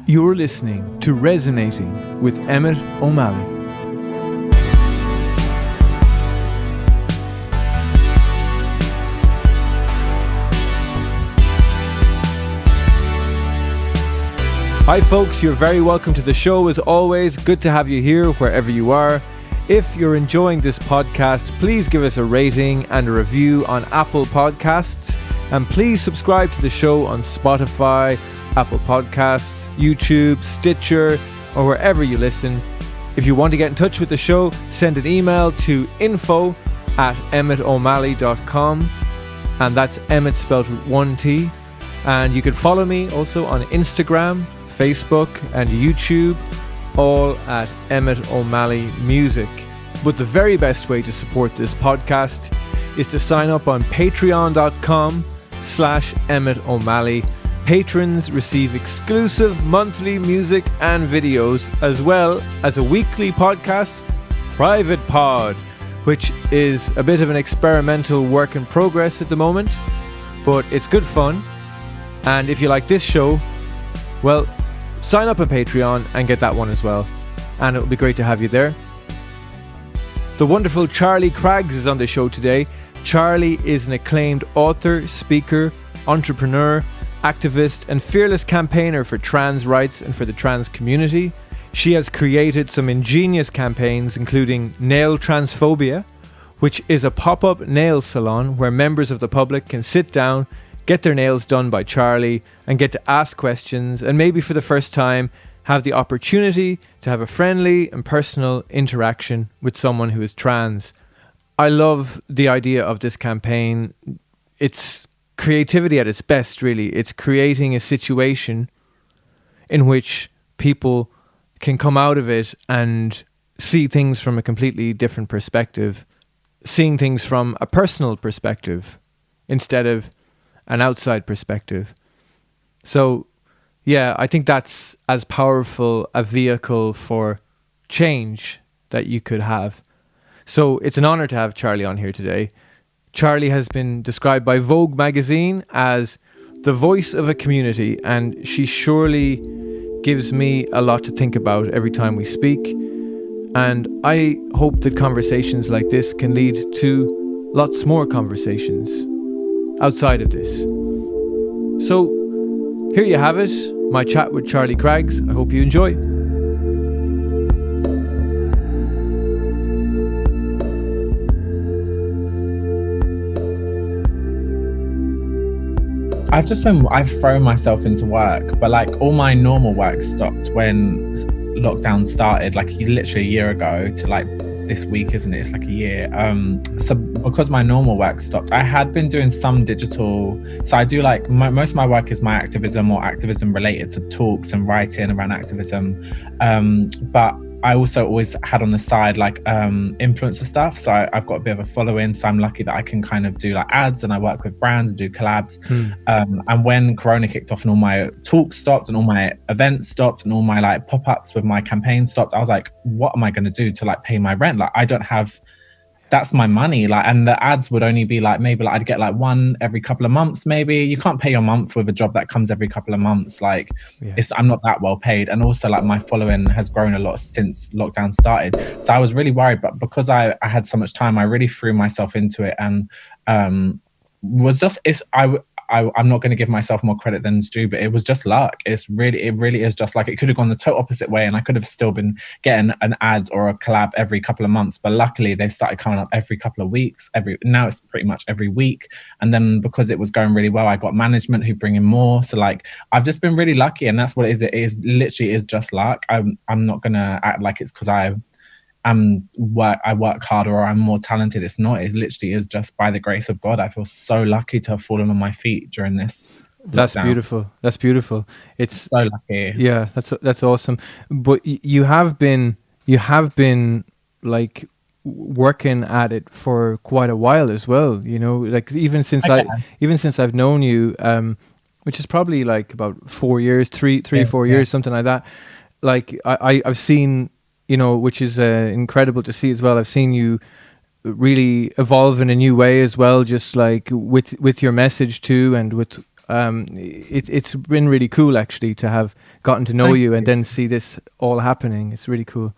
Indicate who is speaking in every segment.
Speaker 1: You're listening to Resonating with Emmet O'Malley. Hi folks, you're very welcome to the show as always. Good to have you here wherever you are. If you're enjoying this podcast, please give us a rating and a review on Apple Podcasts. And please subscribe to the show on Spotify, Apple Podcasts, YouTube, Stitcher, or wherever you listen. If you want to get in touch with the show, send an email to info@emmeto'malley.com, and that's Emmet spelled with one T. And you can follow me also on Instagram, Facebook, and YouTube, all at Emmet O'Malley Music. But the very best way to support this podcast is to sign up on patreon.com/Emmet O'Malley. Patrons receive exclusive monthly music and videos, as well as a weekly podcast, Private Pod, which is a bit of an experimental work in progress at the moment, but it's good fun. And if you like this show, well, sign up on Patreon and get that one as well. And it will be great to have you there. The wonderful Charlie Craggs is on the show today. Charlie is an acclaimed author, speaker, entrepreneur, activist, and fearless campaigner for trans rights and for the trans community. She has created some ingenious campaigns, including Nail Transphobia, which is a pop-up nail salon where members of the public can sit down, get their nails done by Charlie, and get to ask questions, and maybe for the first time have the opportunity to have a friendly and personal interaction with someone who is trans. I love the idea of this campaign. It's creativity at its best, really. It's creating a situation in which people can come out of it and see things from a completely different perspective, seeing things from a personal perspective instead of an outside perspective. So, yeah, I think that's as powerful a vehicle for change that you could have. So it's an honor to have Charlie on here today. Charlie has been described by Vogue magazine as the voice of a community, and she surely gives me a lot to think about every time we speak. And I hope that conversations like this can lead to lots more conversations outside of this. So here you have it, my chat with Charlie Craggs. I hope you enjoy.
Speaker 2: I've thrown myself into work, but like all my normal work stopped when lockdown started, like literally a year ago to like this week, isn't it? It's like a year. So because my normal work stopped, I had been doing some digital. So I do like most of my work is my activism or activism related to talks and writing around activism. But I also always had on the side like influencer stuff. So I've got a bit of a following. So I'm lucky that I can kind of do like ads, and I work with brands and do collabs. And when Corona kicked off and all my talks stopped and all my events stopped and all my like pop-ups with my campaign stopped, I was like, what am I going to do to like pay my rent? Like I don't have, that's my money. Like, and the ads would only be like, maybe like I'd get like one every couple of months. Maybe you can't pay your month with a job that comes every couple of months. Like I'm not that well paid. And also like my following has grown a lot since lockdown started. So I was really worried, but because I had so much time, I really threw myself into it and was just, I'm not going to give myself more credit than it's due, but it was just luck. It really is just like, it could have gone the total opposite way and I could have still been getting an ad or a collab every couple of months. But luckily they started coming up every couple of weeks. Now it's pretty much every week. And then because it was going really well, I got management who bring in more. So like, I've just been really lucky, and that's what it is. It is literally is just luck. I'm not going to act like it's because I work harder or I'm more talented. It's not. It literally is just by the grace of God. I feel so lucky to have fallen on my feet during this.
Speaker 1: That's beautiful. That's beautiful. It's
Speaker 2: so lucky.
Speaker 1: Yeah, that's awesome. But you have been like working at it for quite a while as well. You know, like even since I've known you, which is probably like about 4 years, 4 years, something like that. Like I've seen, you know, which is incredible to see as well. I've seen you really evolve in a new way as well, just like with your message too, and with It's been really cool actually to have gotten to know
Speaker 2: Thank
Speaker 1: you
Speaker 2: you.
Speaker 1: and then see this all happening. It's really cool.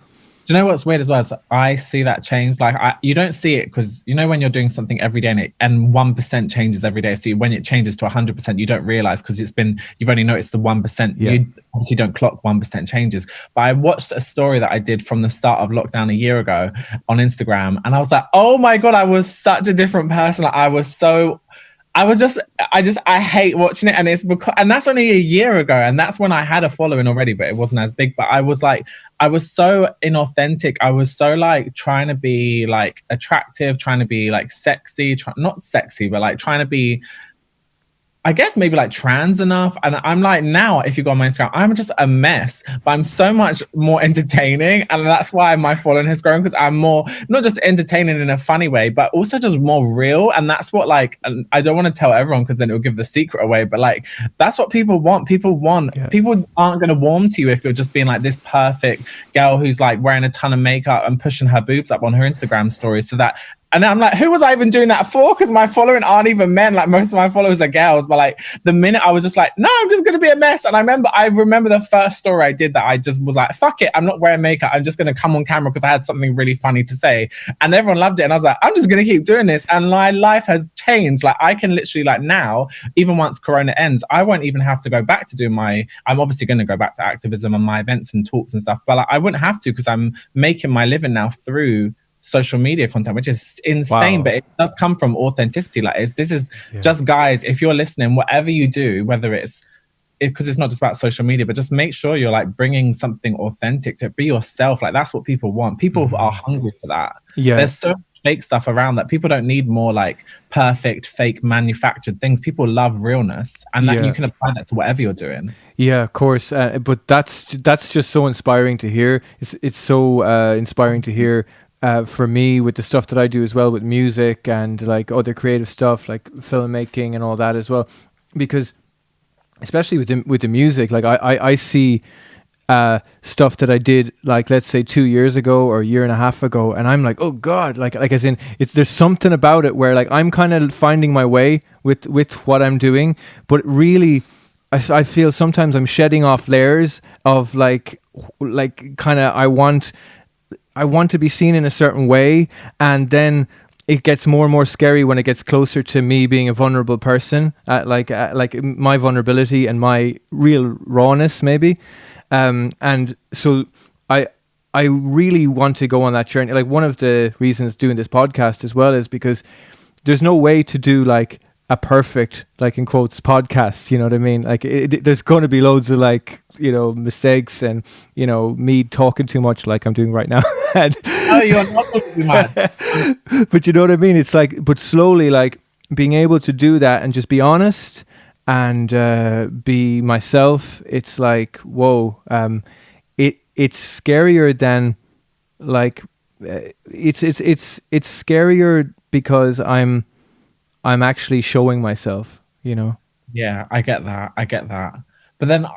Speaker 2: Do you know what's weird as well? Is I see that change. Like you don't see it because you know when you're doing something every day and 1% changes every day. So when it changes to 100%, you don't realize because you've only noticed the 1%.
Speaker 1: Yeah.
Speaker 2: You obviously don't clock 1% changes. But I watched a story that I did from the start of lockdown a year ago on Instagram, and I was like, oh my god, I was such a different person. Like, I hate watching it, and it's because, and that's only a year ago, and that's when I had a following already, but it wasn't as big. But I was so inauthentic. I was so like trying to be like attractive, trying to be like sexy, not sexy, but like trying to be, I guess maybe like trans enough. And I'm like, now if you go on my Instagram, I'm just a mess, but I'm so much more entertaining. And that's why my following has grown, because I'm more, not just entertaining in a funny way, but also just more real. And that's what like, and I don't want to tell everyone because then it'll give the secret away, but like, that's what people want. People aren't going to warm to you if you're just being like this perfect girl who's like wearing a ton of makeup and pushing her boobs up on her Instagram stories. And I'm like, who was I even doing that for? Because my following aren't even men. Like most of my followers are girls. But like the minute I was just like, no, I'm just going to be a mess. And I remember the first story I did that I just was like, fuck it. I'm not wearing makeup. I'm just going to come on camera because I had something really funny to say. And everyone loved it. And I was like, I'm just going to keep doing this. And my life has changed. Like I can literally like now, even once Corona ends, I won't even have to go back to do I'm obviously going to go back to activism and my events and talks and stuff. But like, I wouldn't have to because I'm making my living now through social media content, which is insane. Wow. But it does come from authenticity. Like this is just, guys, if you're listening, whatever you do, whether it's because it's not just about social media, but just make sure you're like bringing something authentic to be yourself. Like that's what people want. People are hungry for that. There's so much fake stuff around that people don't need more like perfect fake manufactured things. People love realness, and that you can apply that to whatever you're doing.
Speaker 1: Yeah, of course. But that's just so inspiring to hear. It's so inspiring to hear for me with the stuff that I do as well with music and like other creative stuff like filmmaking and all that as well, because especially with the music, like I see stuff that I did like let's say 2 years ago or a year and a half ago, and I'm like, oh god, like as in there's something about it where like I'm kind of finding my way with what I'm doing, but really I feel sometimes I'm shedding off layers of like kind of I want to be seen in a certain way, and then it gets more and more scary when it gets closer to me being a vulnerable person, like my vulnerability and my real rawness, maybe. And so I really want to go on that journey. Like one of the reasons doing this podcast as well is because there's no way to do like a perfect, like in quotes, podcast. You know what I mean? Like there's going to be loads of like, you know, mistakes and, you know, me talking too much like I'm doing right now.
Speaker 2: No, you're not talking too much.
Speaker 1: But you know what I mean? It's like, but slowly like being able to do that and just be honest and be myself. It's like, whoa, it's scarier than like, it's scarier because I'm actually showing myself, you know?
Speaker 2: Yeah, I get that. But then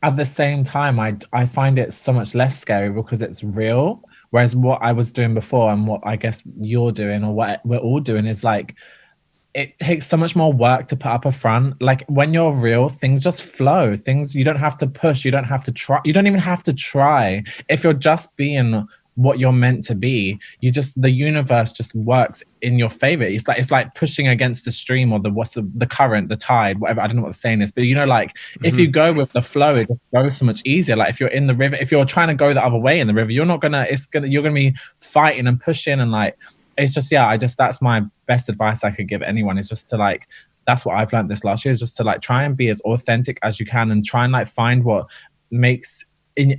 Speaker 2: at the same time, I find it so much less scary because it's real. Whereas what I was doing before and what I guess you're doing or what we're all doing is like, it takes so much more work to put up a front. Like when you're real, things just flow. Things you don't have to push. You don't have to try. You don't even have to try. If you're just being what you're meant to be, the universe just works in your favor. It's like pushing against the stream or the current, the tide, whatever. I don't know what the saying is, but you know, like if you go with the flow, it just goes so much easier. Like if you're in the river, if you're trying to go the other way in the river, you're gonna be fighting and pushing and like, it's just, that's my best advice I could give anyone is just to like, that's what I've learned this last year is just to like try and be as authentic as you can and try and like find what makes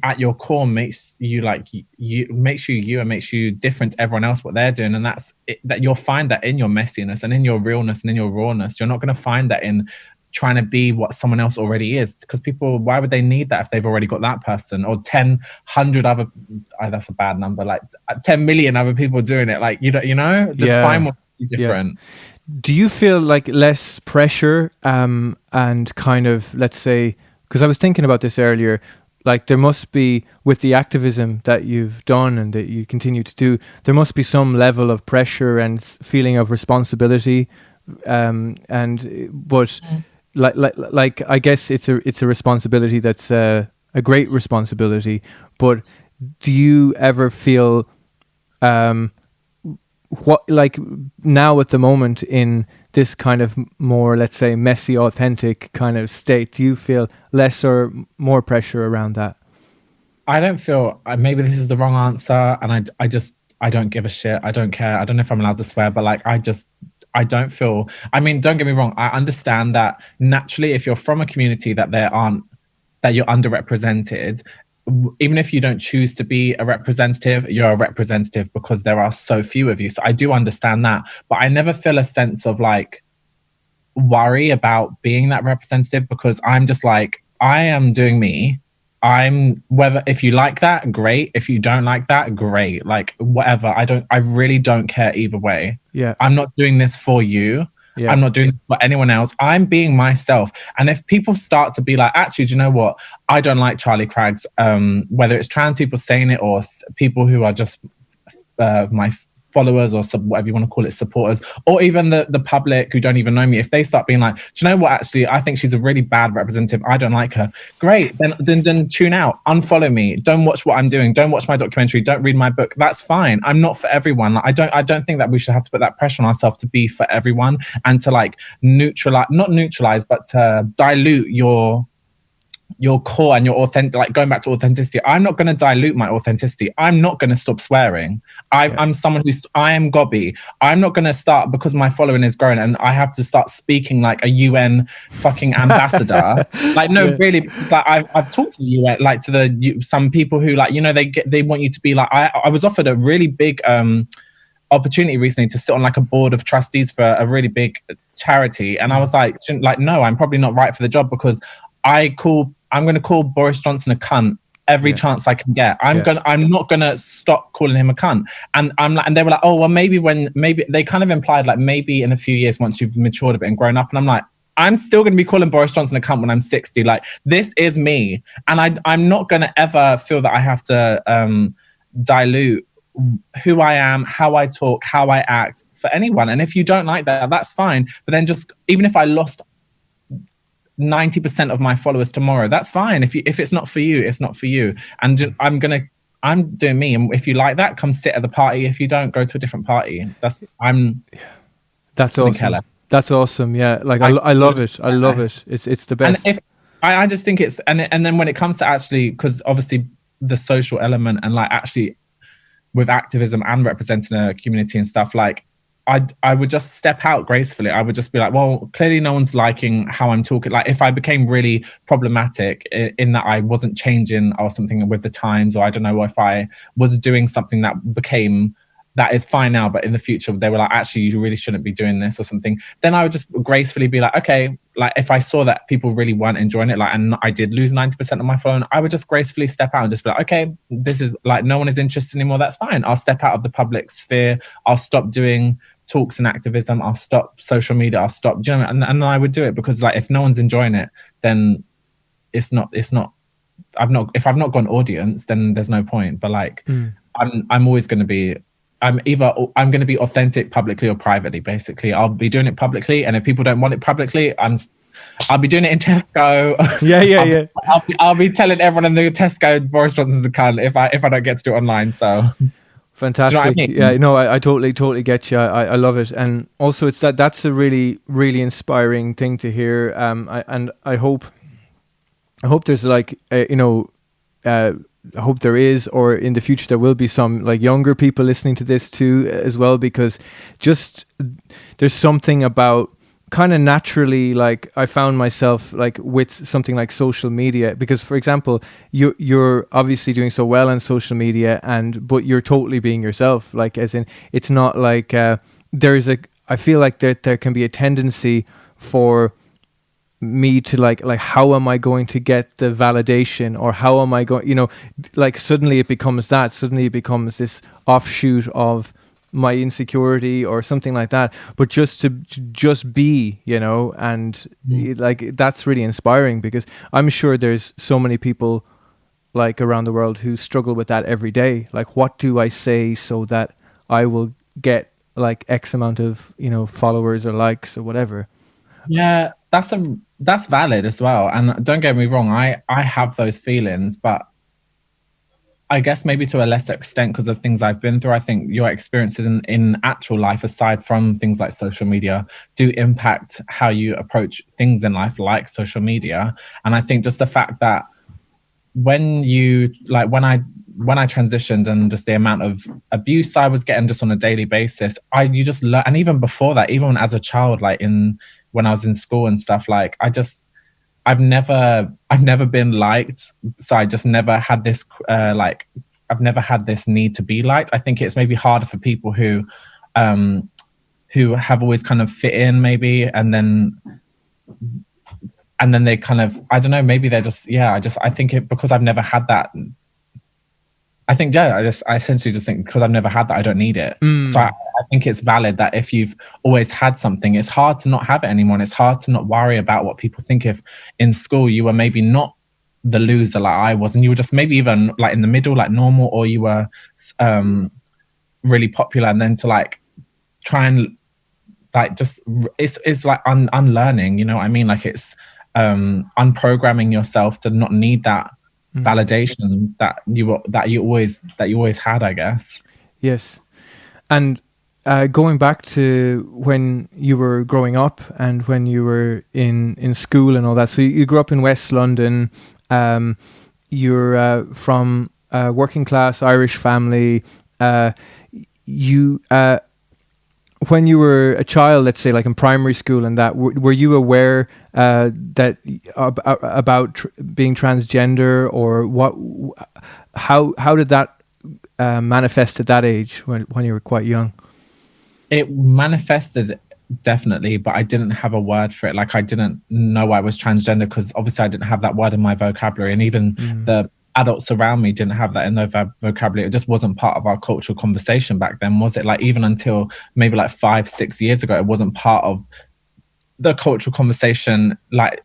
Speaker 2: at your core makes you like you makes you and makes you different to everyone else what they're doing. And that's it, that you'll find that in your messiness and in your realness and in your rawness. You're not going to find that in trying to be what someone else already is, because people, why would they need that if they've already got that person or 10 100 other that's a bad number, like 10 million other people doing it, like you know just find what's different.
Speaker 1: Do you feel like less pressure and kind of, let's say, because I was thinking about this earlier, like there must be, with the activism that you've done and that you continue to do, there must be some level of pressure and feeling of responsibility. But like I guess it's a responsibility that's a great responsibility, but do you ever feel what, like, now at the moment in this kind of more, let's say, messy, authentic kind of state, do you feel less or more pressure around that?
Speaker 2: I don't feel, maybe this is the wrong answer, and I don't give a shit. I don't care. I don't know if I'm allowed to swear, but like I don't feel, I mean, don't get me wrong. I understand that naturally, if you're from a community that you're underrepresented, even if you don't choose to be a representative, you're a representative because there are so few of you. So I do understand that, but I never feel a sense of like worry about being that representative, because I'm just like, I am doing me. Whether, if you like that, great. If you don't like that, great. Like, whatever. I really don't care either way.
Speaker 1: Yeah.
Speaker 2: I'm not doing this for you.
Speaker 1: Yeah.
Speaker 2: I'm not doing it for anyone else. I'm being myself. And if people start to be like, actually, do you know what? I don't like Charlie Craggs, whether it's trans people saying it or people who are just my followers or whatever you want to call it, supporters, or even the public who don't even know me, if they start being like, do you know what, actually, I think she's a really bad representative, I don't like her, great, then tune out, unfollow me, don't watch what I'm doing, don't watch my documentary, don't read my book. That's fine. I'm not for everyone. Like, I don't think that we should have to put that pressure on ourselves to be for everyone and to like not neutralize, but to dilute your core and your authentic, like going back to authenticity. I'm not going to dilute my authenticity. I'm not going to stop swearing. I'm someone I am gobby. I'm not going to start, because my following is growing and I have to start speaking like a UN fucking ambassador. Like, no, really, it's like I've talked to the UN, like to some people who, like, you know, they want you to be like, I was offered a really big opportunity recently to sit on like a board of trustees for a really big charity, and I was like, no, I'm probably not right for the job, because I'm going to call Boris Johnson a cunt every chance I can get. I'm not going to stop calling him a cunt. And and they were like, oh, well, maybe they kind of implied like maybe in a few years, once you've matured a bit and grown up. And I'm like, I'm still going to be calling Boris Johnson a cunt when I'm 60. Like, this is me. And I'm not going to ever feel that I have to dilute who I am, how I talk, how I act for anyone. And if you don't like that, that's fine. But then just, even if I lost 90% of my followers tomorrow, that's fine. If it's not for you, it's not for you. And I'm doing me. And if you like that, come sit at the party. If you don't, go to a different party. That's
Speaker 1: awesome.
Speaker 2: Keller.
Speaker 1: That's awesome. Yeah. Like, I love it. I love it. It's the best.
Speaker 2: And I just think it's, and then when it comes to actually, because obviously the social element and like actually with activism and representing a community and stuff, like, I would just step out gracefully. I would just be like, well, clearly no one's liking how I'm talking. Like, if I became really problematic in that I wasn't changing or something with the times, or I don't know, if I was doing something that is fine now, but in the future they were like, actually, you really shouldn't be doing this or something, then I would just gracefully be like, okay, like, if I saw that people really weren't enjoying it, like, and I did lose 90% of my phone, I would just gracefully step out and just be like, okay, this is like, no one is interested anymore, that's fine. I'll step out of the public sphere. I'll stop doing talks and activism. I'll stop social media. I'll stop, do you know what I mean? And I would do it, because like, if no one's enjoying it, then it's not, if I've not got an audience, then there's no point. But like, I'm always going to be, I'm going to be authentic publicly or privately. Basically, I'll be doing it publicly, and if people don't want it publicly, I'll be doing it in Tesco.
Speaker 1: Yeah.
Speaker 2: I'll be telling everyone in the Tesco Boris Johnson's a cunt if I don't get to do it online. So
Speaker 1: fantastic. You know what I mean? Yeah, no, I totally get you. I love it, and also it's that's a really, really inspiring thing to hear. I hope there's like I hope there is, or in the future there will be some like younger people listening to this too as well, because just there's something about kind of naturally, like, I found myself like with something like social media, because for example, you're obviously doing so well on social media, but you're totally being yourself, like, as in, it's not like I feel like there can be a tendency for me to like how am I going to get the validation, or how am I going, like, suddenly it becomes this offshoot of my insecurity or something like that, but just to just be, and like, that's really inspiring, because I'm sure there's so many people like around the world who struggle with that every day. Like, what do I say so that I will get like X amount of followers or likes or whatever?
Speaker 2: Yeah, that's that's valid as well. And don't get me wrong, I have those feelings, but I guess maybe to a lesser extent because of things I've been through. I think your experiences in actual life, aside from things like social media, do impact how you approach things in life, like social media. And I think just the fact that when you like when I transitioned and just the amount of abuse I was getting just on a daily basis, you just learn. And even before that, even as a child, like when I was in school and stuff, like I've never been liked, so I just never had this I've never had this need to be liked. I think it's maybe harder for people who have always kind of fit in, maybe, and then they kind of, I don't know, maybe they're just, I think because I've never had that. I think, I essentially just think because I've never had that, I don't need it. So I think it's valid that if you've always had something, it's hard to not have it anymore. And it's hard to not worry about what people think. If in school you were maybe not the loser like I was, and you were just maybe even like in the middle, like normal, or you were really popular, and then to like try and like just, it's like unlearning, you know what I mean? Like it's unprogramming yourself to not need that validation that you always had, I guess.
Speaker 1: Yes. And going back to when you were growing up and when you were in school and all that, so you grew up in West London. You're from a working class Irish family. You when you were a child, let's say like in primary school and that, were you aware that about being transgender, or what? How did that manifest at that age when you were quite young?
Speaker 2: It manifested definitely, but I didn't have a word for it. Like I didn't know I was transgender because obviously I didn't have that word in my vocabulary, and even the adults around me didn't have that in their vocabulary. It just wasn't part of our cultural conversation back then, was it? Like even until maybe like 5-6 years ago, it wasn't part of the cultural conversation. Like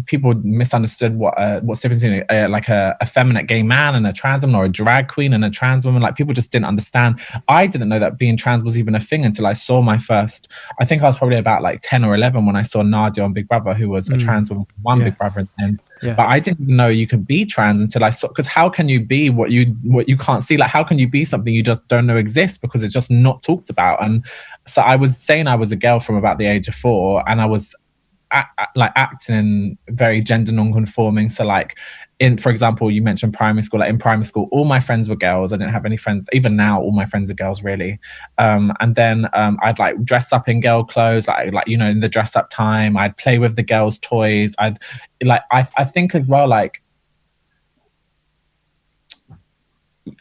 Speaker 2: people misunderstood what's different between like a effeminate gay man and a trans woman, or a drag queen and a trans woman. Like people just didn't understand. I didn't know that being trans was even a thing until I saw my first, I think I was probably about like 10 or 11 when I saw Nadia on Big Brother, who was a trans woman from one Big Brother. And but I didn't know you could be trans until I saw, because how can you be what you can't see? Like how can you be something you just don't know exists, because it's just not talked about? And so I was saying I was a girl from about the age of 4, and I was like acting very gender non-conforming. So like for example, you mentioned primary school. Like in primary school, all my friends were girls. I didn't have any friends. Even now, all my friends are girls, really. And then I'd like dress up in girl clothes, like you know, in the dress up time. I'd play with the girls' toys. I think as well, like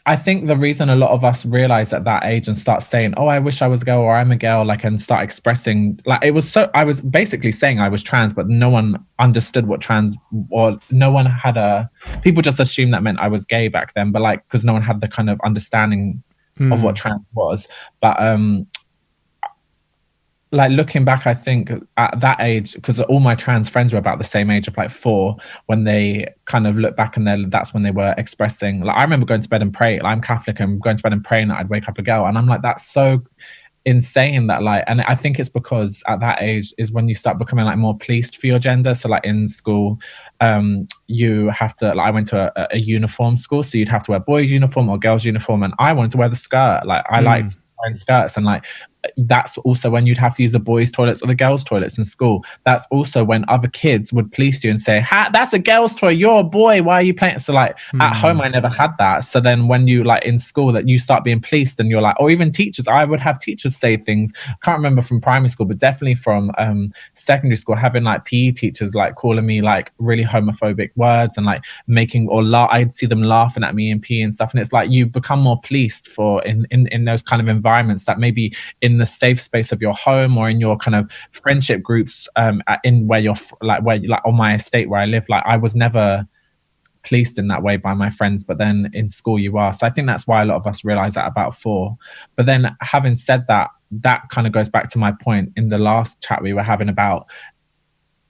Speaker 2: I think the reason a lot of us realize at that age and start saying, oh, I wish I was a girl, or I'm a girl, like, and start expressing, like, I was basically saying I was trans, but no one understood what trans, or no one had people just assumed that meant I was gay back then, but like, because no one had the kind of understanding of what trans was. But like looking back, I think at that age, because all my trans friends were about the same age of like 4, when they kind of look back, and that's when they were expressing. Like I remember going to bed and praying. Like, I'm Catholic, and going to bed and praying that I'd wake up a girl, and I'm like, that's so insane that like, and I think it's because at that age is when you start becoming like more policed for your gender. So like in school, you have to, like I went to a uniform school, so you'd have to wear boys uniform or girls uniform, and I wanted to wear the skirt. Like I liked wearing skirts, and like that's also when you'd have to use the boys' toilets or the girls' toilets in school. That's also when other kids would police you and say, that's a girl's toy, you're a boy, why are you playing? So like at home I never had that. So then when you like in school, that you start being policed, and you're like, or even teachers, I would have teachers say things, I can't remember from primary school, but definitely from secondary school, having like PE teachers like calling me like really homophobic words, and like making, or I'd see them laughing at me in PE and stuff. And it's like you become more policed for in those kind of environments, that maybe in the safe space of your home, or in your kind of friendship groups, in where you're like on my estate where I live, like I was never policed in that way by my friends, but then in school you are. So I think that's why a lot of us realize that about 4. But then having said that, that kind of goes back to my point in the last chat we were having about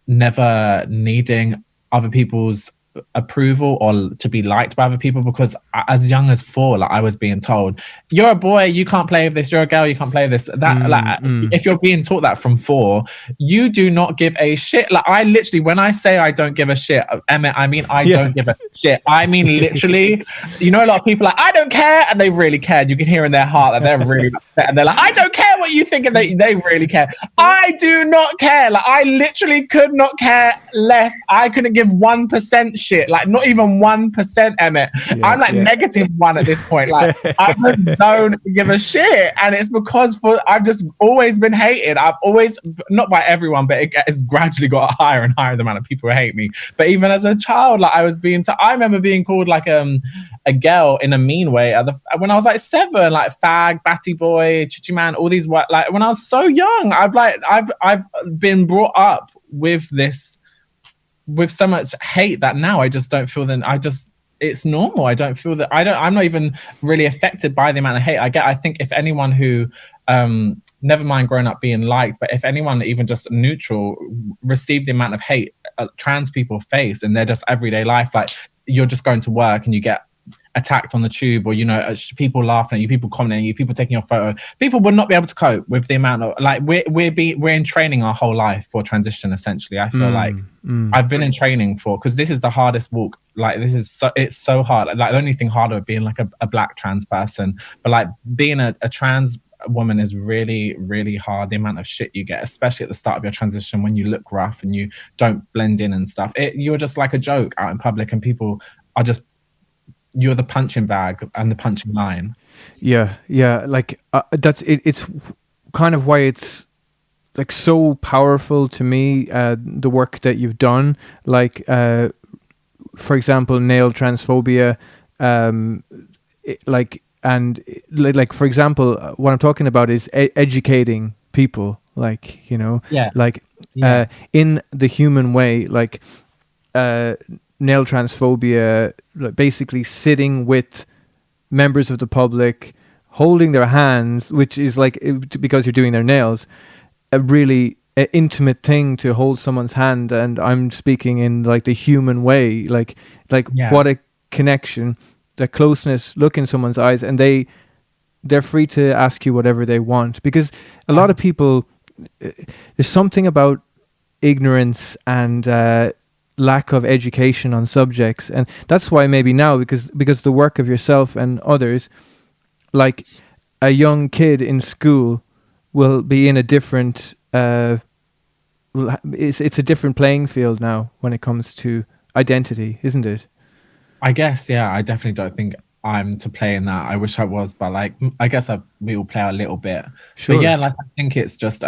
Speaker 2: never needing other people's approval or to be liked by other people, because as young as 4, like I was being told, you're a boy, you can't play with this, you're a girl, you can't play with this, that if you're being taught that from 4, you do not give a shit. Like I literally, when I say I don't give a shit, Emmet, I mean I don't give a shit. I mean literally, you know, a lot of people are like, I don't care, and they really care. You can hear in their heart that they're really upset, and they're like, I don't care what you think, and they really care. I do not care. Like I literally could not care less. I couldn't give 1% shit, like not even 1%, Emmet. I'm like -1 at this point. Like I just don't give a shit, and it's because I've just always been hated. I've always, not by everyone, but it's gradually got higher and higher the amount of people who hate me. But even as a child, like I remember being called like a girl in a mean way when I was like 7, like fag, batty boy, chichi man, all these like when I was so young. I've been brought up with this, with so much hate that now I just don't feel it's normal. I don't feel that I'm not even really affected by the amount of hate I get. I think if anyone who never mind growing up being liked, but if anyone even just neutral received the amount of hate trans people face in their just everyday life, like you're just going to work and you get attacked on the tube, or you know, people laughing at you, people commenting at you, people taking your photo, people would not be able to cope with the amount of, like, we're in training our whole life for transition. Essentially, I feel like I've been in training because this is the hardest walk. Like it's so hard. Like the only thing harder would being like a black trans person, but like being a trans woman is really, really hard. The amount of shit you get, especially at the start of your transition, when you look rough and you don't blend in and stuff, you're just like a joke out in public, and people are just, you're the punching bag and the punching line.
Speaker 1: Yeah, like that's it. It's kind of why it's like so powerful to me, the work that you've done. Like, for example, nail transphobia, like for example, what I'm talking about is educating people, like, you know, in the human way, like nail transphobia, like basically sitting with members of the public, holding their hands, which is like, because you're doing their nails, a really intimate thing to hold someone's hand. And I'm speaking in like the human way, like what a connection, the closeness, look in someone's eyes, and they're free to ask you whatever they want. Because a lot of people, there's something about ignorance and lack of education on subjects, and that's why maybe now, because the work of yourself and others, like a young kid in school will be in a different it's a different playing field now when it comes to identity, isn't it?
Speaker 2: I guess, yeah. I definitely don't think I'm to play in that. I wish I was, but like I guess we all play a little bit. Sure. But yeah, like I think it's just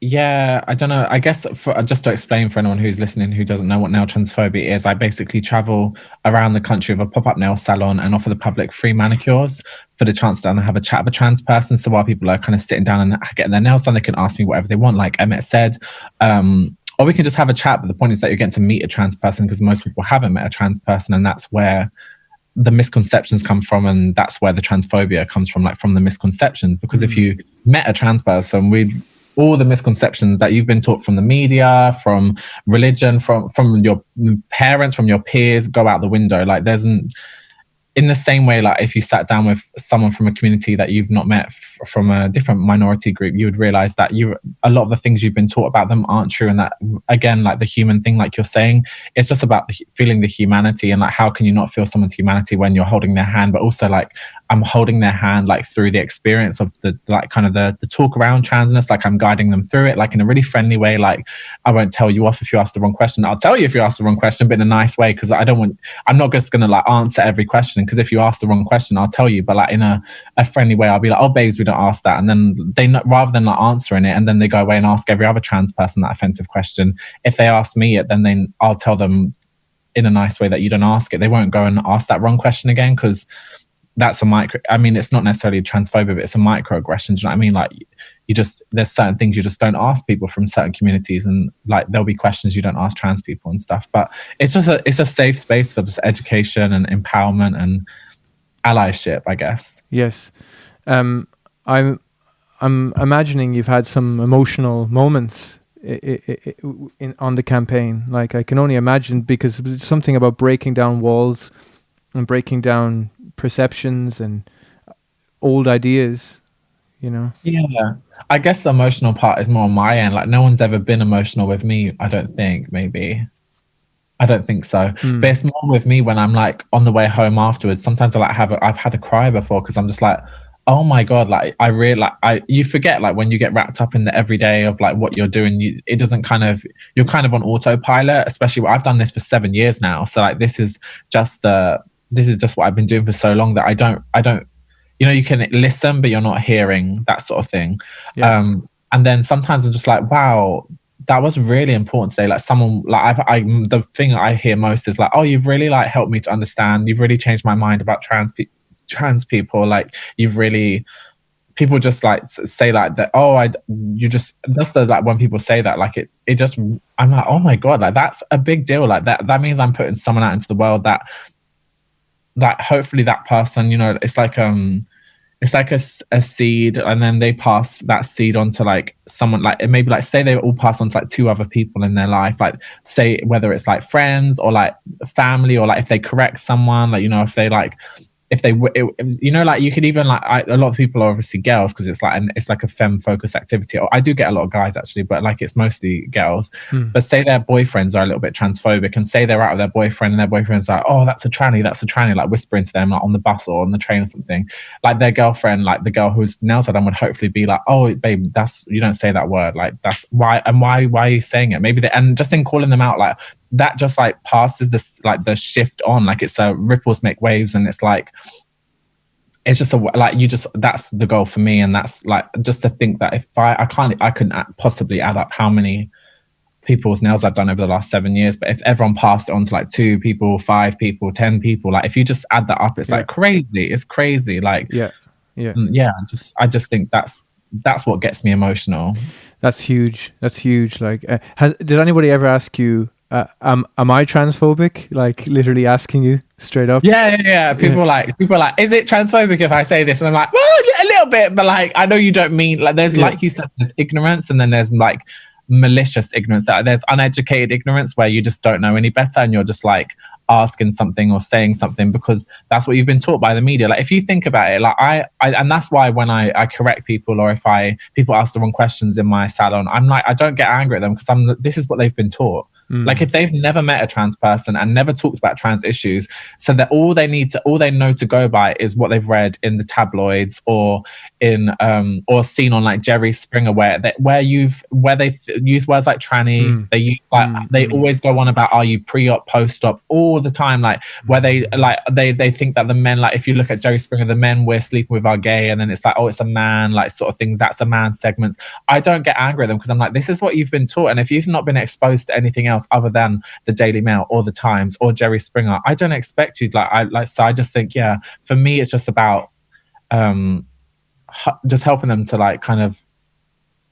Speaker 2: yeah, I don't know. I guess just to explain for anyone who's listening who doesn't know what nail transphobia is, I basically travel around the country with a pop-up nail salon and offer the public free manicures for the chance to have a chat with a trans person. So while people are kind of sitting down and getting their nails done, they can ask me whatever they want, like Emmet said. Or we can just have a chat. But the point is that you're getting to meet a trans person, because most people haven't met a trans person, and that's where the misconceptions come from, and that's where the transphobia comes from, like from the misconceptions. Because if you met a trans person, all the misconceptions that you've been taught from the media, from religion, from your parents, from your peers, go out the window. Like in the same way, like if you sat down with someone from a community that you've not met from a different minority group, you would realize that a lot of the things you've been taught about them aren't true. And that, again, like the human thing, like you're saying, it's just about feeling the humanity. And like, how can you not feel someone's humanity when you're holding their hand? But also, like, I'm holding their hand like through the experience of the like kind of the talk around transness. Like I'm guiding them through it, like in a really friendly way. Like I won't tell you off if you ask the wrong question. I'll tell you if you ask the wrong question, but in a nice way, because I'm not just gonna like answer every question, because if you ask the wrong question, I'll tell you, but like in a friendly way. I'll be like, oh babes, we don't ask that. And then rather than like answering it, and then they go away and ask every other trans person that offensive question, if they ask me it, then I'll tell them in a nice way that you don't ask it. They won't go and ask that wrong question again, because that's it's not necessarily transphobia, but it's a microaggression. Do you know what I mean? Like there's certain things you just don't ask people from certain communities, and like there'll be questions you don't ask trans people and stuff. But it's a safe space for just education and empowerment and allyship, I guess.
Speaker 1: Yes. I'm imagining you've had some emotional moments on the campaign. Like I can only imagine, because it's something about breaking down walls and breaking down perceptions and old ideas, you know.
Speaker 2: Yeah, I guess the emotional part is more on my end. Like no one's ever been emotional with me, I don't think. Maybe I don't think so. But it's more with me when I'm like on the way home afterwards. Sometimes I like I've had a cry before, because I'm just like, oh my God, like I really you forget, like when you get wrapped up in the everyday of like what you're doing, it doesn't you're kind of on autopilot, especially I've done this for 7 years now. So like this is just what I've been doing for so long that I don't, you can listen, but you're not hearing, that sort of thing.
Speaker 1: Yeah.
Speaker 2: And then sometimes I'm just like, wow, that was really important today. Like someone, like the thing I hear most is like, oh, you've really like helped me to understand. You've really changed my mind about trans people. Like you've really, people just like say like that. Oh, that's the, like when people say that, like it just, I'm like, oh my God, like that's a big deal. Like that means I'm putting someone out into the world that hopefully that person, it's like a seed, and then they pass that seed on to like someone, like maybe like say they all pass on to like 2 other people in their life, like say whether it's like friends or like family, or like if they correct someone, like if they like if they like you could even like a lot of people are obviously girls, because it's like a femme focused activity. Or I do get a lot of guys actually, but like it's mostly girls. But say their boyfriends are a little bit transphobic, and say they're out with their boyfriend and their boyfriend's like, oh, that's a tranny, like whispering to them like on the bus or on the train or something, like their girlfriend, like the girl whose nails are done, would hopefully be like, oh babe, you don't say that word, like that's why are you saying it? Maybe and just in calling them out, like that just like passes this, like the shift on, like it's a ripples make waves, and it's like it's just that's the goal for me. And that's like just to think that if I couldn't possibly add up how many people's nails I've done over the last 7 years, but if everyone passed it on to like 2 people, 5 people, 10 people, like if you just add that up, it's like crazy. It's crazy. Like I just think that's what gets me emotional.
Speaker 1: That's huge. Like did anybody ever ask you, am I transphobic? Like literally asking you straight up?
Speaker 2: Yeah. People are like, is it transphobic if I say this? And I'm like, well, yeah, a little bit, but like, I know you don't mean, like, there's like you said, there's ignorance, and then there's like malicious ignorance. That there's uneducated ignorance where you just don't know any better, and you're just like asking something or saying something because that's what you've been taught by the media. Like if you think about it, like I and that's why when I correct people, or if people ask the wrong questions in my salon, I'm like, I don't get angry at them, because this is what they've been taught. Like if they've never met a trans person and never talked about trans issues, so that all they know to go by is what they've read in the tabloids or in or seen on like Jerry Springer, where they use words like tranny. They use they always go on about, are you pre-op, post-op, all the time, like where they think that the men, like if you look at Jerry Springer, the men we're sleeping with are gay, and then it's like, oh, it's a man, like sort of things, that's a man segments. I don't get angry at them, because I'm like, this is what you've been taught, and if you've not been exposed to anything else other than the Daily Mail or the Times or Jerry Springer, I don't expect you so I just think, for me it's just about just helping them to like kind of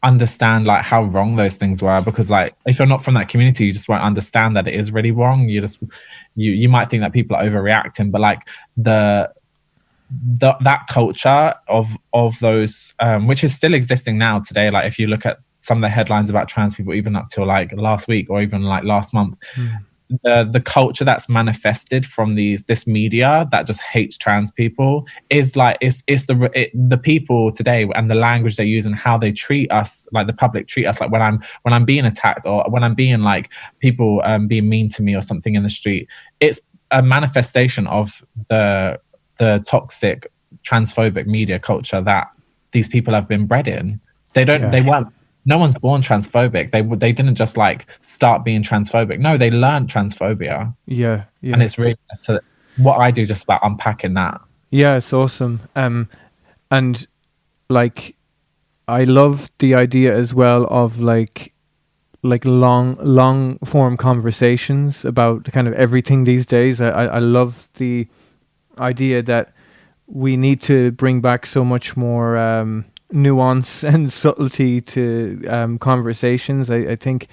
Speaker 2: understand like how wrong those things were, because like if you're not from that community, you just won't understand that it is really wrong. You might think that people are overreacting, but like that culture of those which is still existing now today, like if you look at some of the headlines about trans people even up till like last week or even like last month, the culture that's manifested from this media that just hates trans people is like it's the people today and the language they use and how they treat us, like the public treat us, like when I'm being attacked or when I'm being like people being mean to me or something in the street, it's a manifestation of the toxic transphobic media culture that these people have been bred in. They weren't. No one's born transphobic. They didn't just like start being transphobic. No, they learned transphobia.
Speaker 1: Yeah.
Speaker 2: And it's really, so what I do is just about unpacking that.
Speaker 1: Yeah, it's awesome. And like I love the idea as well of like long form conversations about kind of everything these days. I love the idea that we need to bring back so much more nuance and subtlety to conversations. I think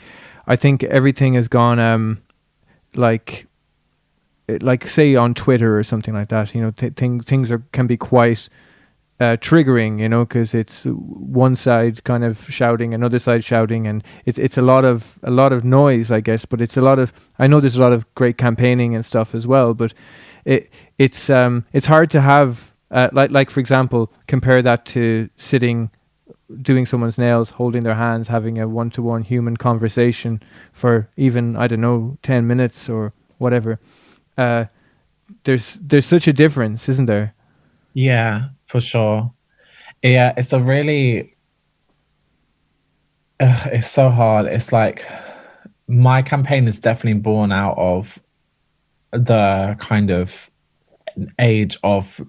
Speaker 1: everything has gone like say on Twitter or something like that. Things can be quite triggering, you know, because it's one side kind of shouting, another side shouting, and it's a lot of noise, I guess. But I know there's a lot of great campaigning and stuff as well. But it's hard to have like for example, compare that to doing someone's nails, holding their hands, having a one-to-one human conversation for even, I don't know, 10 minutes or whatever. There's such a difference, isn't there?
Speaker 2: Yeah, for sure. Yeah, it's a really, it's so hard. It's like my campaign is definitely born out of the kind of age of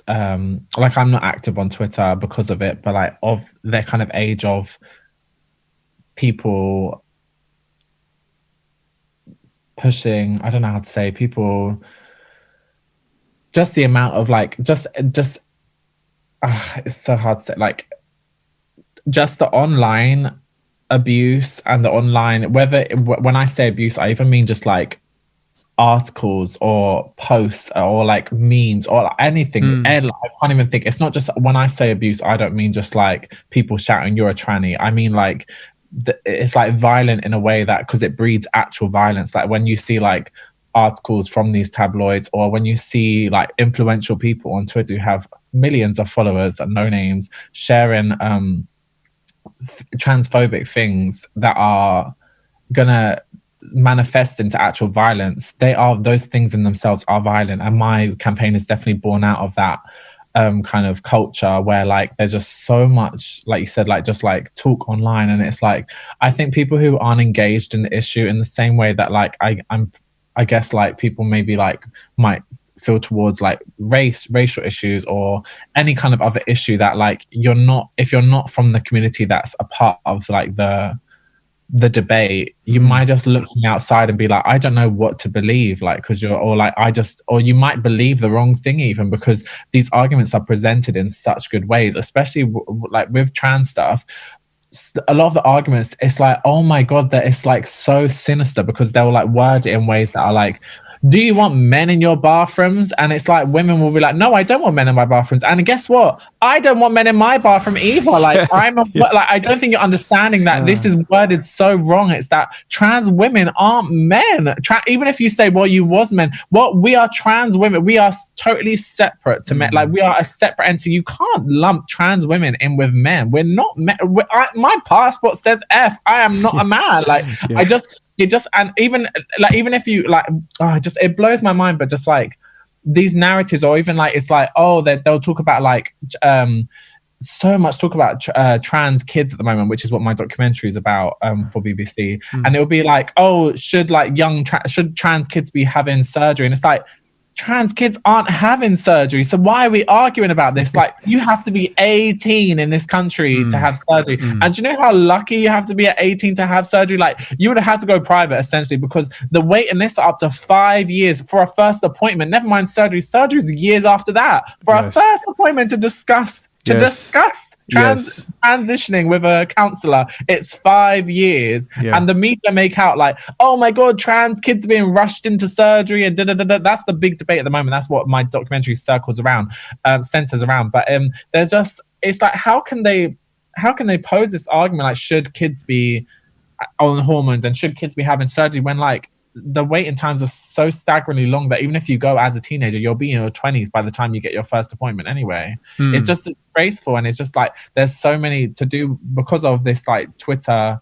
Speaker 2: like I'm not active on Twitter because of it, but like of their kind of age of people pushing, I don't know how to say, people, just the amount of like just it's so hard to say, like just the online abuse and the online, when I say abuse, I even mean just like articles or posts or like memes or anything. I can't even think. It's not just, when I say abuse, I don't mean just like people shouting you're a tranny. I mean like it's like violent in a way that, because it breeds actual violence. Like when you see like articles from these tabloids, or when you see like influential people on Twitter who have millions of followers and no names sharing transphobic things that are gonna manifest into actual violence, those things in themselves are violent. And my campaign is definitely born out of that kind of culture where like there's just so much, like you said, like just like talk online. And it's like, I think people who aren't engaged in the issue in the same way that like I guess like people maybe like might feel towards like racial issues or any kind of other issue, that like if you're not from the community that's a part of like the debate, you might just looking outside and be like, I don't know what to believe, like, because or you might believe the wrong thing even, because these arguments are presented in such good ways, especially like with trans stuff. A lot of the arguments, it's like, oh my god, that it's like so sinister, because they'll like word it in ways that are like, do you want men in your bathrooms? And it's like women will be like, no, I don't want men in my bathrooms. And guess what? I don't want men in my bathroom either. Like like I don't think you're understanding that this is worded so wrong. It's that trans women aren't men. Even if you say, well, you was men, well, we are trans women. We are totally separate to men. Like we are a separate entity. You can't lump trans women in with men. We're not men. My passport says F. I am not a man. Like and even if you like, it blows my mind. But just like these narratives, or even like, it's like, oh, they'll talk about like so much talk about trans kids at the moment, which is what my documentary is about for BBC. And it'll be like, oh, should trans kids be having surgery? And it's like, trans kids aren't having surgery, so why are we arguing about this? Like, you have to be 18 in this country to have surgery. And do you know how lucky you have to be at 18 to have surgery? Like, you would have had to go private essentially, because the waiting lists are up to 5 years for a first appointment. Never mind surgery is years after that for a first appointment to discuss transitioning with a counselor. It's 5 years. And the media make out like, oh my god, trans kids are being rushed into surgery and that's the big debate at the moment. That's what my documentary centers around. But there's just, it's like, how can they pose this argument like, should kids be on hormones and should kids be having surgery, when like the waiting times are so staggeringly long that even if you go as a teenager, you'll be in your 20s by the time you get your first appointment anyway. It's just disgraceful. And it's just like, there's so many to do because of this like Twitter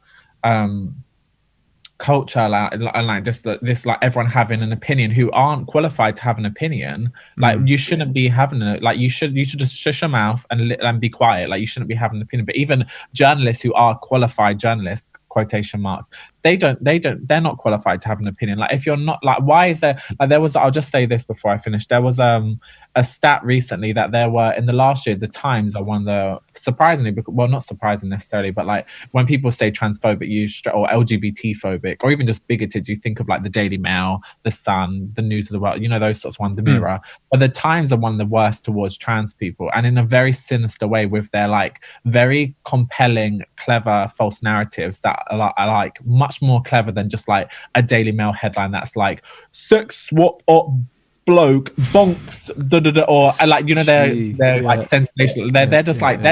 Speaker 2: culture, like just this like everyone having an opinion who aren't qualified to have an opinion. Like you shouldn't be having it. Like you should just shush your mouth and be quiet. Like you shouldn't be having an opinion. But even journalists who are qualified journalists, quotation marks, they're not qualified to have an opinion. Like if you're not, like, why is there, like there was, I'll just say this before I finish, there was a stat recently that there were, in the last year, the Times are one of the, surprisingly, well, not surprising necessarily, but like when people say transphobic or LGBT phobic or even just bigoted, you think of like the Daily Mail, the Sun, the News of the World, you know, those sorts of ones, the Mirror. But the Times are one of the worst towards trans people, and in a very sinister way, with their like very compelling, clever false narratives that are like much more clever than just like a Daily Mail headline that's like sex swap or bloke bonks or like, you know, they're like sensational. They're just like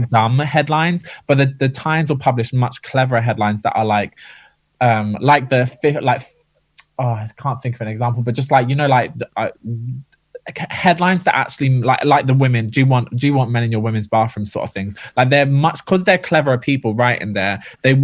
Speaker 2: dumb headlines. But the Times will publish much cleverer headlines that are like I can't think of an example, but just like, you know, like headlines that actually like the women, do you want men in your women's bathroom sort of things. Like they're much, because they're cleverer people writing there, they're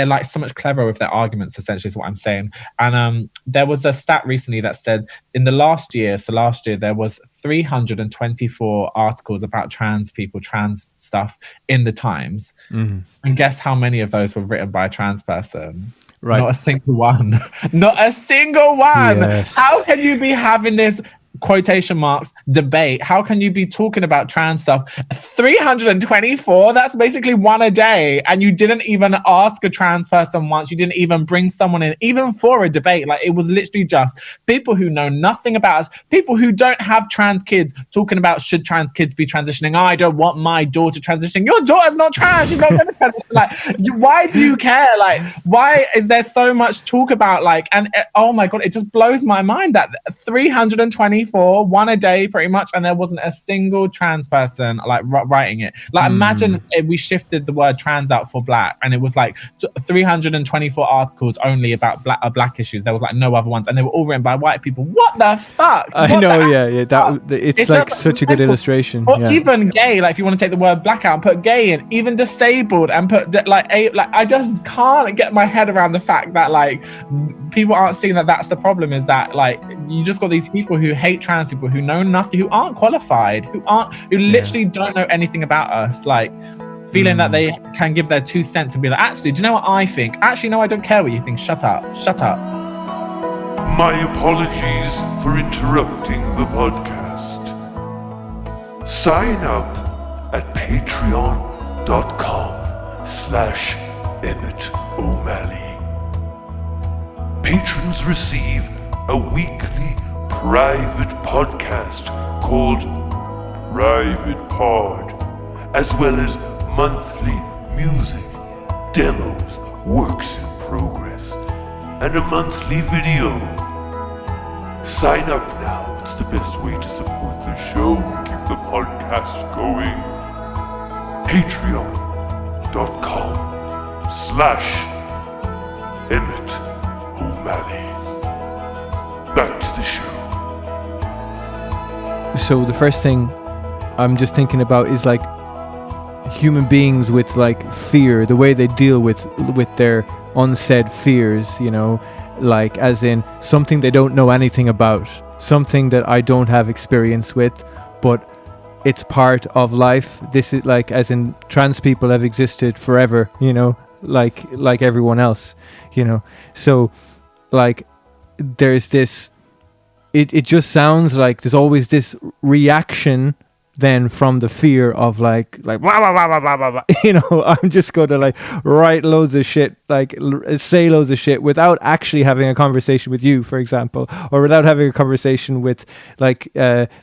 Speaker 2: like so much cleverer with their arguments, essentially is what I'm saying. And there was a stat recently that said in the last year there was 324 articles about trans people, trans stuff in the Times. And guess how many of those were written by a trans person? Right. Not a single one. Not a single one. Yes. How can you be having this quotation marks debate? How can you be talking about trans stuff? 324, that's basically one a day, and you didn't even ask a trans person once. You didn't even bring someone in even for a debate. Like, it was literally just people who know nothing about us, people who don't have trans kids, talking about should trans kids be transitioning. I don't want my daughter transitioning. Your daughter's not trans, she's not going to transition. Like, why do you care? Like, why is there so much talk about, like, and oh my god, it just blows my mind that 324, one a day pretty much, and there wasn't a single trans person like writing it. Like, imagine if we shifted the word trans out for black, and it was like 324 articles only about black issues. There was like no other ones, and they were all written by white people. What the fuck?
Speaker 1: I know, it's like such a good illustration.
Speaker 2: Or even gay, like if you want to take the word black out and put gay in, even disabled and put like I just can't get my head around the fact that like people aren't seeing that that's the problem, is that like you just got these people who hate trans people, who know nothing, who aren't qualified, who literally don't know anything about us, like feeling that they can give their 2 cents and be like, actually, do you know what I think? Actually, no, I don't care what you think. Shut up.
Speaker 3: My apologies for interrupting the podcast. Sign up at patreon.com/Emmet O'Malley. Patrons receive a weekly private podcast called Private Pod, as well as monthly music, demos, works in progress, and a monthly video. Sign up now. It's the best way to support the show and keep the podcast going. Patreon.com/Emmet O'Malley. Back to the show.
Speaker 1: So the first thing I'm just thinking about is like human beings with like fear, the way they deal with their unsaid fears, you know, like as in something they don't know anything about, something that I don't have experience with, but it's part of life. This is like, as in trans people have existed forever, you know, like everyone else, you know. So like there's this, it just sounds like there's always this reaction then from the fear of like blah, blah, blah, blah, blah, blah, blah. You know, I'm just going to like write loads of shit, like say loads of shit without actually having a conversation with you, for example, or without having a conversation with like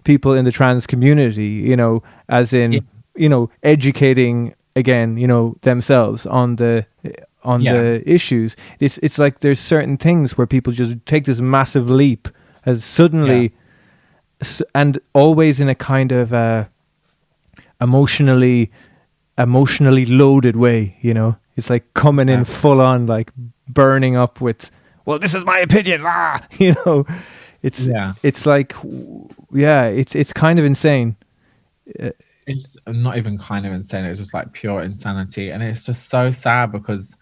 Speaker 1: people in the trans community, you know, as in, you know, educating again, you know, themselves on the issues. It's like there's certain things where people just take this massive leap as suddenly and always in a kind of emotionally loaded way, you know. It's like coming in full on, like burning up with, well, this is my opinion, you know. It's like, it's kind of insane.
Speaker 2: It's not even kind of insane, it's just like pure insanity. And it's just so sad because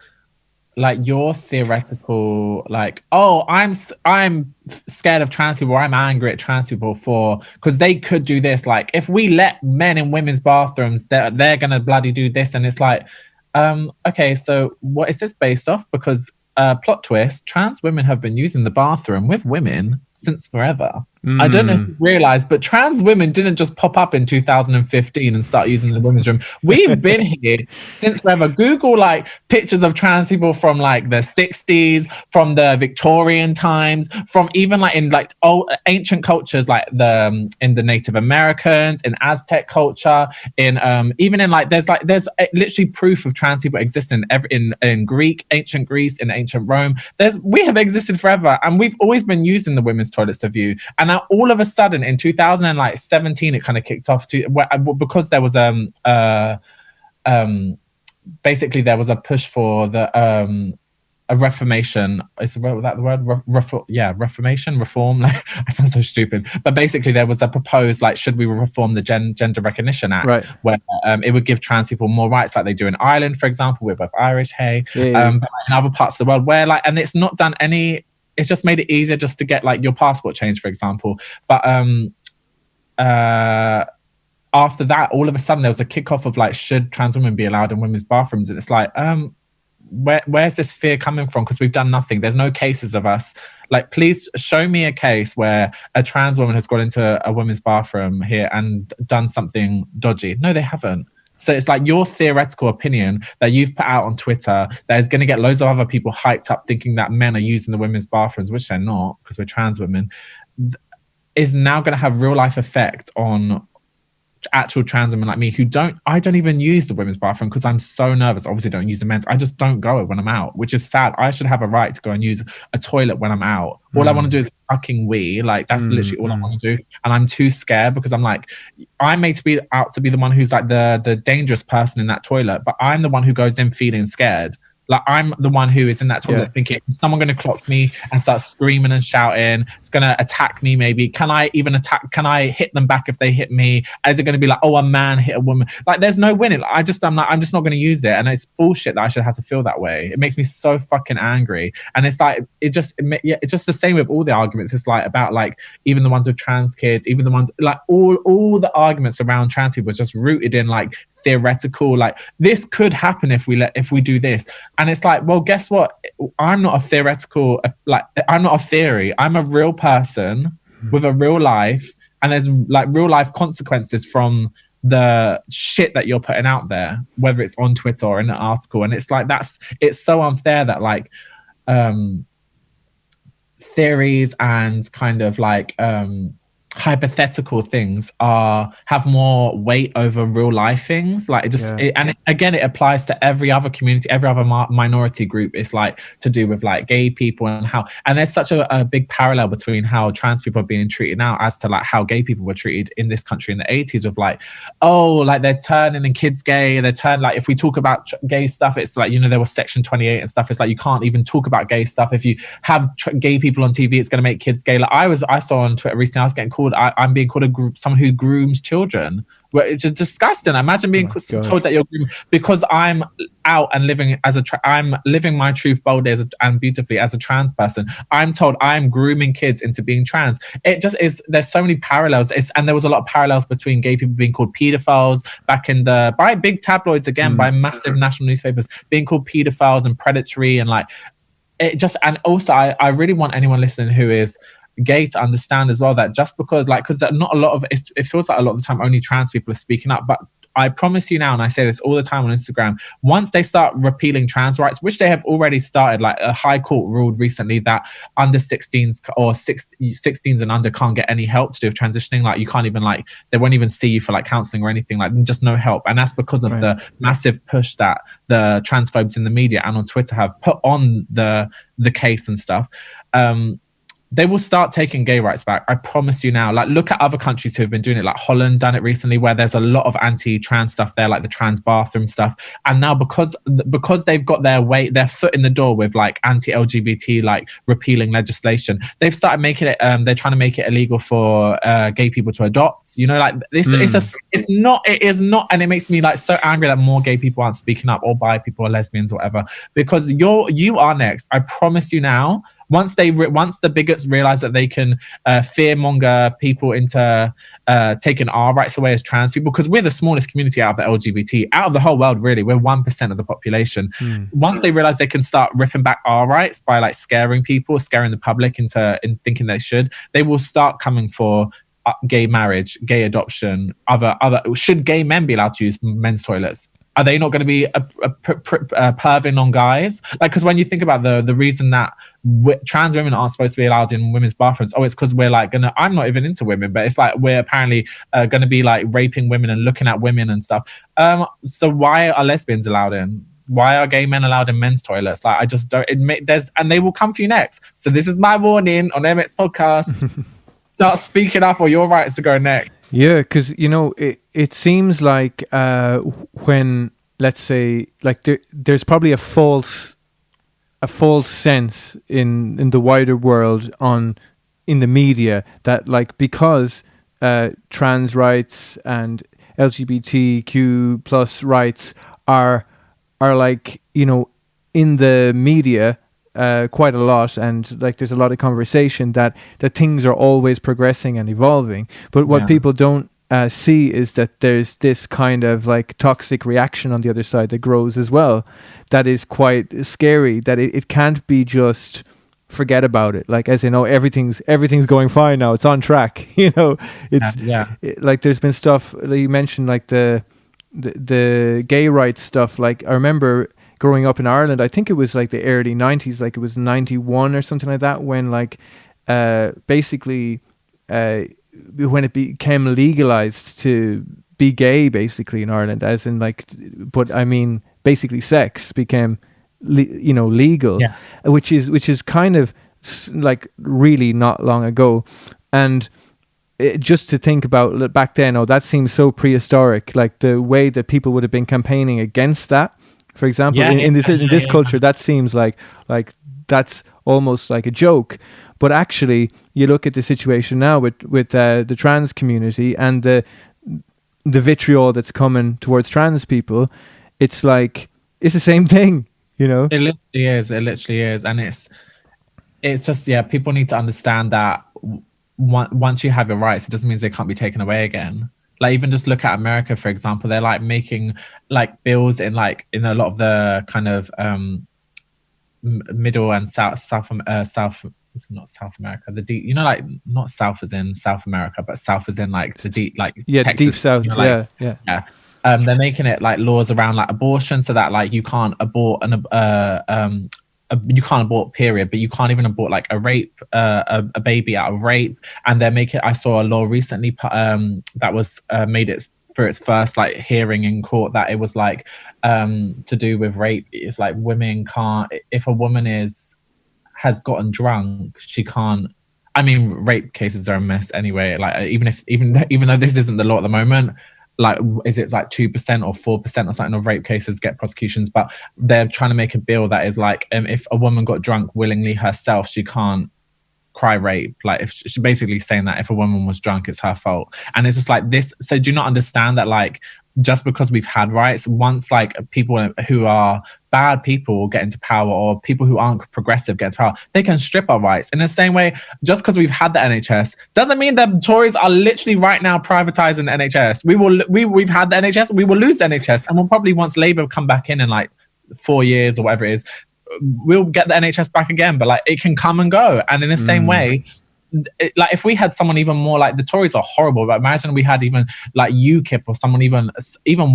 Speaker 2: like your theoretical, like, oh, I'm scared of trans people, or I'm angry at trans people because they could do this. Like, if we let men in women's bathrooms, they're gonna bloody do this. And it's like, okay, so what is this based off? Because plot twist, trans women have been using the bathroom with women since forever. I don't know if you realize, but trans women didn't just pop up in 2015 and start using the women's room. We've been here since forever. Google like pictures of trans people from like the 60s, from the Victorian times, from even like in like old ancient cultures, like in the Native Americans, in Aztec culture, in even in like there's literally proof of trans people existing in Greek, ancient Greece, in ancient Rome. We have existed forever, and we've always been using the women's toilets to view. And now all of a sudden in 2017 it kind of kicked off because there was basically there was a push for the a reformation. Is that the word? Reformation, reform. Like, I sound so stupid. But basically, there was a proposed, like, should we reform the Gender Recognition Act,
Speaker 1: right,
Speaker 2: where it would give trans people more rights, like they do in Ireland, for example. We're both Irish, hey. But in other parts of the world, where, like, and it's not done any. It's just made it easier just to get, like, your passport changed, for example. But after that, all of a sudden, there was a kickoff of, like, should trans women be allowed in women's bathrooms? And it's like, where's this fear coming from? Because we've done nothing. There's no cases of us. Like, please show me a case where a trans woman has got into a women's bathroom here and done something dodgy. No, they haven't. So it's like your theoretical opinion that you've put out on Twitter that is going to get loads of other people hyped up thinking that men are using the women's bathrooms, which they're not, because we're trans women, is now going to have real life effect on actual trans women like me I don't even use the women's bathroom because I'm so nervous. Obviously don't use the men's. I just don't go when I'm out, which is sad. I should have a right to go and use a toilet when I'm out. All I want to do is fucking wee. Like, that's literally all I want to do. And I'm too scared because I'm like, I'm made to be out to be the one who's like the dangerous person in that toilet, but I'm the one who goes in feeling scared. Like, I'm the one who is in that toilet thinking, is someone going to clock me and start screaming and shouting? It's going to attack me maybe. Can I I hit them back if they hit me? Is it going to be like, oh, a man hit a woman? Like, there's no winning. Like, I'm just not going to use it. And it's bullshit that I should have to feel that way. It makes me so fucking angry. And it's like, it's just the same with all the arguments. It's like about, like, even the ones with trans kids, even the ones, like, all the arguments around trans people is just rooted in, like, theoretical, like, this could happen if we do this. And it's like, well, guess what? I'm not a theoretical, like, I'm not a theory. I'm a real person with a real life, and there's, like, real life consequences from the shit that you're putting out there, whether it's on Twitter or in an article. And it's like, it's so unfair that, like, theories and kind of, like, hypothetical things have more weight over real life things. Like, it applies to every other community, every other minority group. It's like to do with, like, gay people and there's such a big parallel between how trans people are being treated now as to, like, how gay people were treated in this country in the 80s, with, like, oh, like, they're turning and kids gay, like, if we talk about gay stuff, it's like, you know, there was Section 28 and stuff. It's like, you can't even talk about gay stuff. If you have gay people on TV, it's going to make kids gay. Like, I saw on Twitter recently, I was getting called, I'm being called someone who grooms children, which is disgusting. Imagine being told that you're grooming because I'm out and living I'm living my truth boldly and beautifully as a trans person. I'm told I'm grooming kids into being trans. It just is. There's so many parallels. And there was a lot of parallels between gay people being called pedophiles back in by big tabloids again, by massive national newspapers, being called pedophiles and predatory, and, like, it just. And also, I really want anyone listening who is gay to understand as well that just because, like, because not a lot of it feels like a lot of the time only trans people are speaking up, but I promise you now, and I say this all the time on Instagram, once they start repealing trans rights, which they have already started, like, a high court ruled recently that under 16s or 16s and under can't get any help to do with transitioning. Like, you can't even, like, they won't even see you for, like, counselling or anything, like, just no help. And that's because of the massive push that the transphobes in the media and on Twitter have put on the case and stuff. They will start taking gay rights back. I promise you now. Like, look at other countries who have been doing it. Like, Holland done it recently, where there's a lot of anti-trans stuff there, like the trans bathroom stuff. And now because they've got their foot in the door with, like, anti-LGBT, like, repealing legislation, they've started making it. They're trying to make it illegal for gay people to adopt. You know, like, this. It is not, and it makes me, like, so angry that more gay people aren't speaking up, or bi people or lesbians or whatever, because you are next. I promise you now. Once the bigots realize that they can fearmonger people into taking our rights away as trans people, because we're the smallest community out of the LGBT, out of the whole world, really. We're 1% of the population. Once they realize they can start ripping back our rights by, like, scaring the public into thinking they should, they will start coming for gay marriage, gay adoption, other. Should gay men be allowed to use men's toilets? Are they not going to be perving on guys? Like, because when you think about the reason that trans women aren't supposed to be allowed in women's bathrooms, it's because we're, like, I'm not even into women, but it's like we're apparently going to be, like, raping women and looking at women and stuff. So why are lesbians allowed in? Why are gay men allowed in men's toilets? Like, I just don't. And they will come for you next. So this is my warning on Emmet's podcast. start speaking up, or your rights to go next.
Speaker 1: Yeah, because it seems like when, let's say, like there's probably a false sense in the wider world in the media that, like, because trans rights and LGBTQ plus rights are like, in the media quite a lot, and like there's a lot of conversation that things are always progressing and evolving, but what people don't see is that there's this kind of like toxic reaction on the other side that grows as well, that is quite scary, that it can't be just forget about it, like, as you know, everything's going fine now, it's on track. It's like there's been stuff you mentioned, like the gay rights stuff. Like, I remember growing up in Ireland, I think it was like the early 90s, like it was 91 or something like that, when like basically when it became legalized to be gay basically in Ireland, as in like, but I mean basically sex became legal, which is kind of like really not long ago. And just to think about back then, that seems so prehistoric, like the way that people would have been campaigning against that, for example, in this culture, that seems like that's almost like a joke. But actually, you look at the situation now with the trans community and the vitriol that's coming towards trans people. It's like, it's the same thing, It
Speaker 2: literally is, and it's just, people need to understand that once you have your rights, it doesn't mean they can't be taken away again. Like, even just look at America, for example. They're like making like bills in a lot of the kind of middle and south, not South America, the deep, like not South as in South America, but South as in like the deep, like Texas,
Speaker 1: deep South, yeah.
Speaker 2: They're making it like laws around like abortion, so that like you can't abort you can't abort, period, but you can't even abort like a rape, a baby out of rape. And they're making, I saw a law recently that was made it for its first like hearing in court, that it was like to do with rape. It's like women can't, if a woman has gotten drunk, she can't. I mean, rape cases are a mess anyway. Like, even though this isn't the law at the moment, like, is it like 2% or 4% or something of rape cases get prosecutions? But they're trying to make a bill that is like, if a woman got drunk willingly herself, she can't cry rape. Like, if she's basically saying that if a woman was drunk, it's her fault. And it's just like this. So do you not understand that, like, just because we've had rights, once like people who are bad people get into power, or people who aren't progressive get into power, they can strip our rights. In the same way, just because we've had the NHS doesn't mean that Tories are literally right now privatizing the NHS. We've had the NHS, we will lose the NHS, and we'll probably, once Labour come back in like 4 years or whatever it is, we'll get the NHS back again. But like, it can come and go. And in the same way, like, if we had someone even more, like, the Tories are horrible, but imagine we had even like UKIP or someone even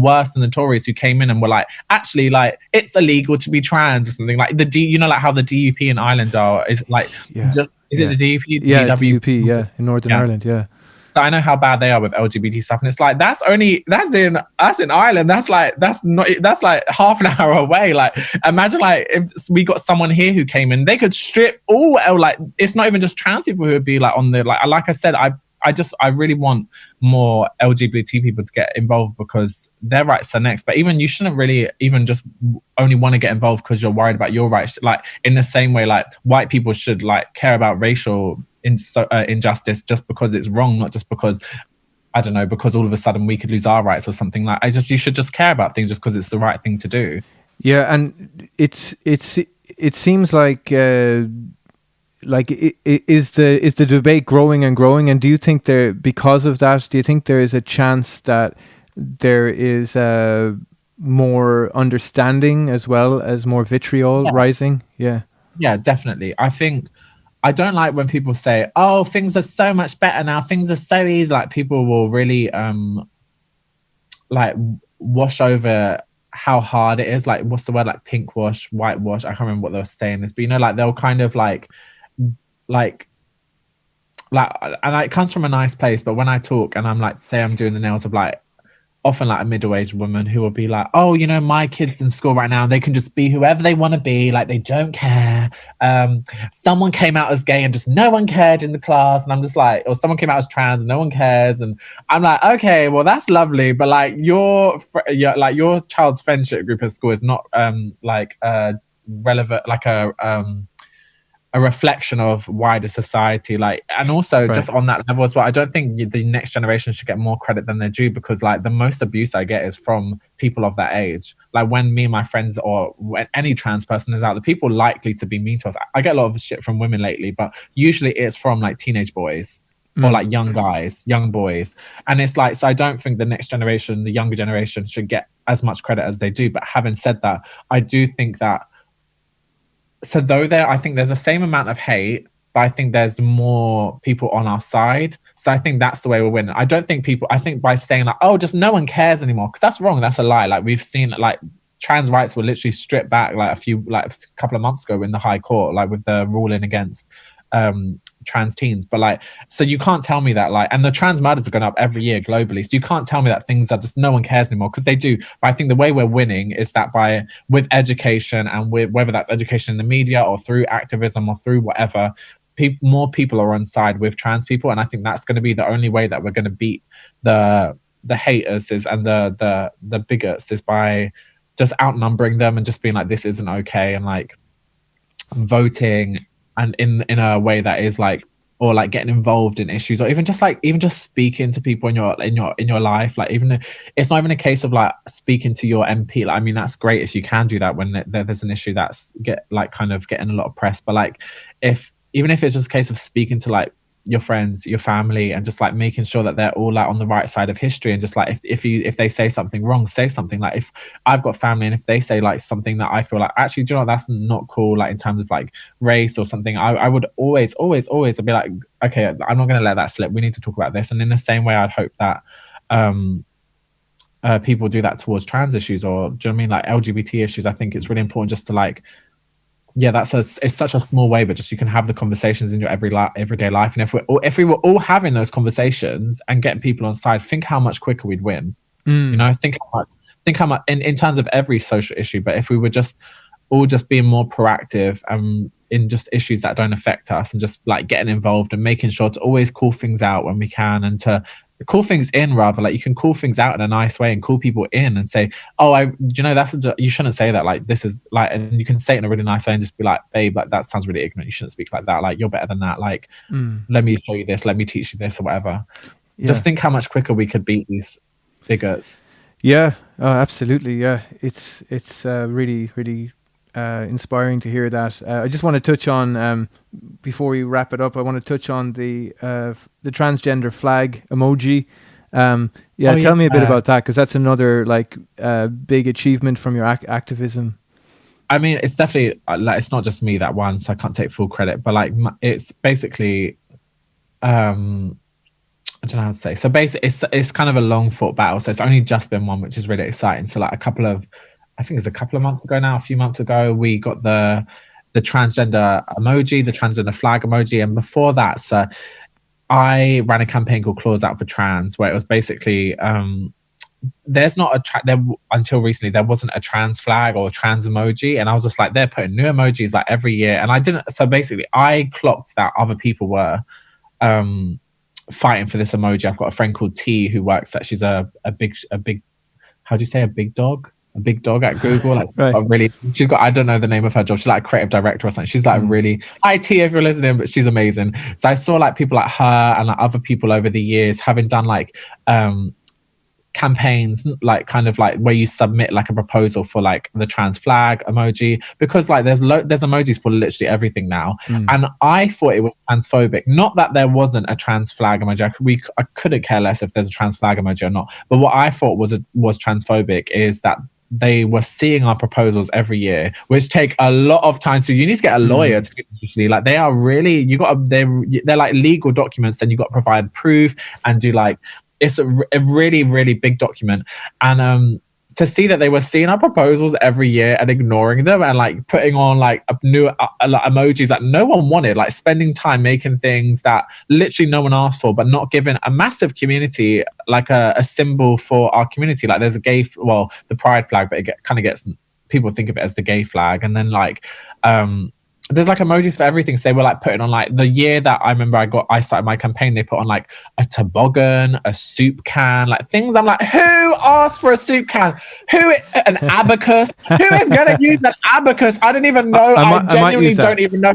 Speaker 2: worse than the Tories, who came in and were like, actually, like, it's illegal to be trans or something. Like like how the DUP in Ireland is like, is it the DUP?
Speaker 1: Yeah, DUP, in Northern Ireland,
Speaker 2: So I know how bad they are with LGBT stuff, and it's like, that's in Ireland. That's like half an hour away. Like, imagine like if we got someone here who came in, they could strip all, like, it's not even just trans people who would be like on the, like I said, I really want more LGBT people to get involved, because their rights are next. But even, you shouldn't really even just only want to get involved because you're worried about your rights. Like, in the same way, like, white people should like care about racial injustice just because it's wrong, not just because, I don't know, because all of a sudden we could lose our rights or something. Like, you should just care about things just because it's the right thing to do.
Speaker 1: Yeah, and it seems like is the debate growing and growing? And do you think because of that, do you think there is a chance that there is more understanding as well as more vitriol rising? Yeah,
Speaker 2: definitely. I don't like when people say, oh, things are so much better now, things are so easy. Like, people will really like wash over how hard it is. Like, what's the word? Like, pink wash, whitewash. I can't remember what they were saying this, but like, they'll kind of like, and it comes from a nice place. But when I talk and I'm like, say I'm doing the nails of like often like a middle-aged woman who will be like, oh, you know, my kids in school right now, they can just be whoever they want to be, like they don't care. Someone came out as gay and just no one cared in the class, and I'm just like, or someone came out as trans and no one cares, and I'm like, okay, well that's lovely, but like your child's friendship group at school is not relevant, like a reflection of wider society, like, and also just on that level as well. I don't think the next generation should get more credit than they're due, because like the most abuse I get is from people of that age. Like when me and my friends, or when any trans person is out, the people likely to be mean to us, I get a lot of shit from women lately, but usually it's from like teenage boys or like young guys, young boys. And it's like, so I don't think the next generation, the younger generation, should get as much credit as they do. But having said that, I do think that, so though I think there's the same amount of hate, but I think there's more people on our side. So I think that's the way we're winning. I don't think I think by saying like, oh, just no one cares anymore, because that's wrong. That's a lie. Like we've seen, like trans rights were literally stripped back like a couple of months ago in the High Court, like with the ruling against trans teens. But like, so you can't tell me that, like, and the trans murders are going up every year globally, so you can't tell me that things are just no one cares anymore, because they do. But I think the way we're winning is that with education, and with whether that's education in the media or through activism or through whatever, more people are on side with trans people. And I think that's going to be the only way that we're going to beat the haters and the bigots, is by just outnumbering them and just being like, this isn't okay, and like voting and in a way that is like, or like getting involved in issues, or even just speaking to people in your life. Like even it's not even a case of like speaking to your MP. Like, I mean, that's great if you can do that when there's an issue that's kind of getting a lot of press. But like, even if it's just a case of speaking to like your friends, your family, and just like making sure that they're all like on the right side of history, and just like if they say something wrong, say something. Like if I've got family and if they say like something that I feel like, actually, do you know what, that's not cool, like in terms of like race or something, I would always be like, okay, I'm not going to let that slip, we need to talk about this. And in the same way, I'd hope that people do that towards trans issues, or do you know what I mean, like LGBT issues. I think it's really important just to like, yeah, it's such a small way, but just you can have the conversations in your everyday life. And if we were all having those conversations and getting people on side, think how much quicker we'd win. You know, think how much in terms of every social issue. But if we were just all being more proactive in just issues that don't affect us, and just like getting involved and making sure to always call things out when we can, and to call things in, rather, like you can call things out in a nice way and call people in and say, oh, you know, you shouldn't say that, like this is like, and you can say it in a really nice way and just be like, babe, like that sounds really ignorant, you shouldn't speak like that, like you're better than that, like let me show you this, let me teach you this, or whatever. Just think how much quicker we could beat these bigots.
Speaker 1: Absolutely. It's really inspiring to hear that. I just want to touch on before we wrap it up, I want to touch on the transgender flag emoji. Tell me a bit about that, because that's another like big achievement from your activism.
Speaker 2: I mean, it's definitely like, it's not just me that won, so I can't take full credit, but like it's basically I don't know how to say. So basically, it's kind of a long fought battle. So it's only just been won, which is really exciting. So like I think it's a couple of months ago now, a few months ago, we got the transgender emoji, the transgender flag emoji. And before that, so I ran a campaign called Claws Out for Trans, where it was basically, there's not until recently, there wasn't a trans flag or a trans emoji. And I was just like, they're putting new emojis like every year. And so basically I clocked that other people were fighting for this emoji. I've got a friend called T who works at, she's a big, how do you say, a big dog at Google, like right. She's got, I don't know the name of her job, she's like a creative director or something. She's like really IT if you're listening, but she's amazing. So I saw like people like her and like other people over the years having done like campaigns, like kind of like where you submit like a proposal for like the trans flag emoji, because like there's emojis for literally everything now. And I thought it was transphobic, not that there wasn't a trans flag emoji. I couldn't care less if there's a trans flag emoji or not, but what I thought was transphobic is that they were seeing our proposals every year, which take a lot of time. So you need to get a lawyer to usually, like they are really, they're like legal documents, and you got to provide proof and do like, it's a really, really big document. And to see that they were seeing our proposals every year and ignoring them and like putting on like a new like emojis that no one wanted, like spending time making things that literally no one asked for, but not giving a massive community like a symbol for our community. Like there's a the pride flag, but it kind of gets, people think of it as the gay flag. And then like there's like emojis for everything. So they were like putting on, like the year that I remember I started my campaign, they put on like a toboggan, a soup can, like things. I'm like, who asked for a soup can? An abacus? Who is going to use an abacus? I don't even know. I genuinely don't even know.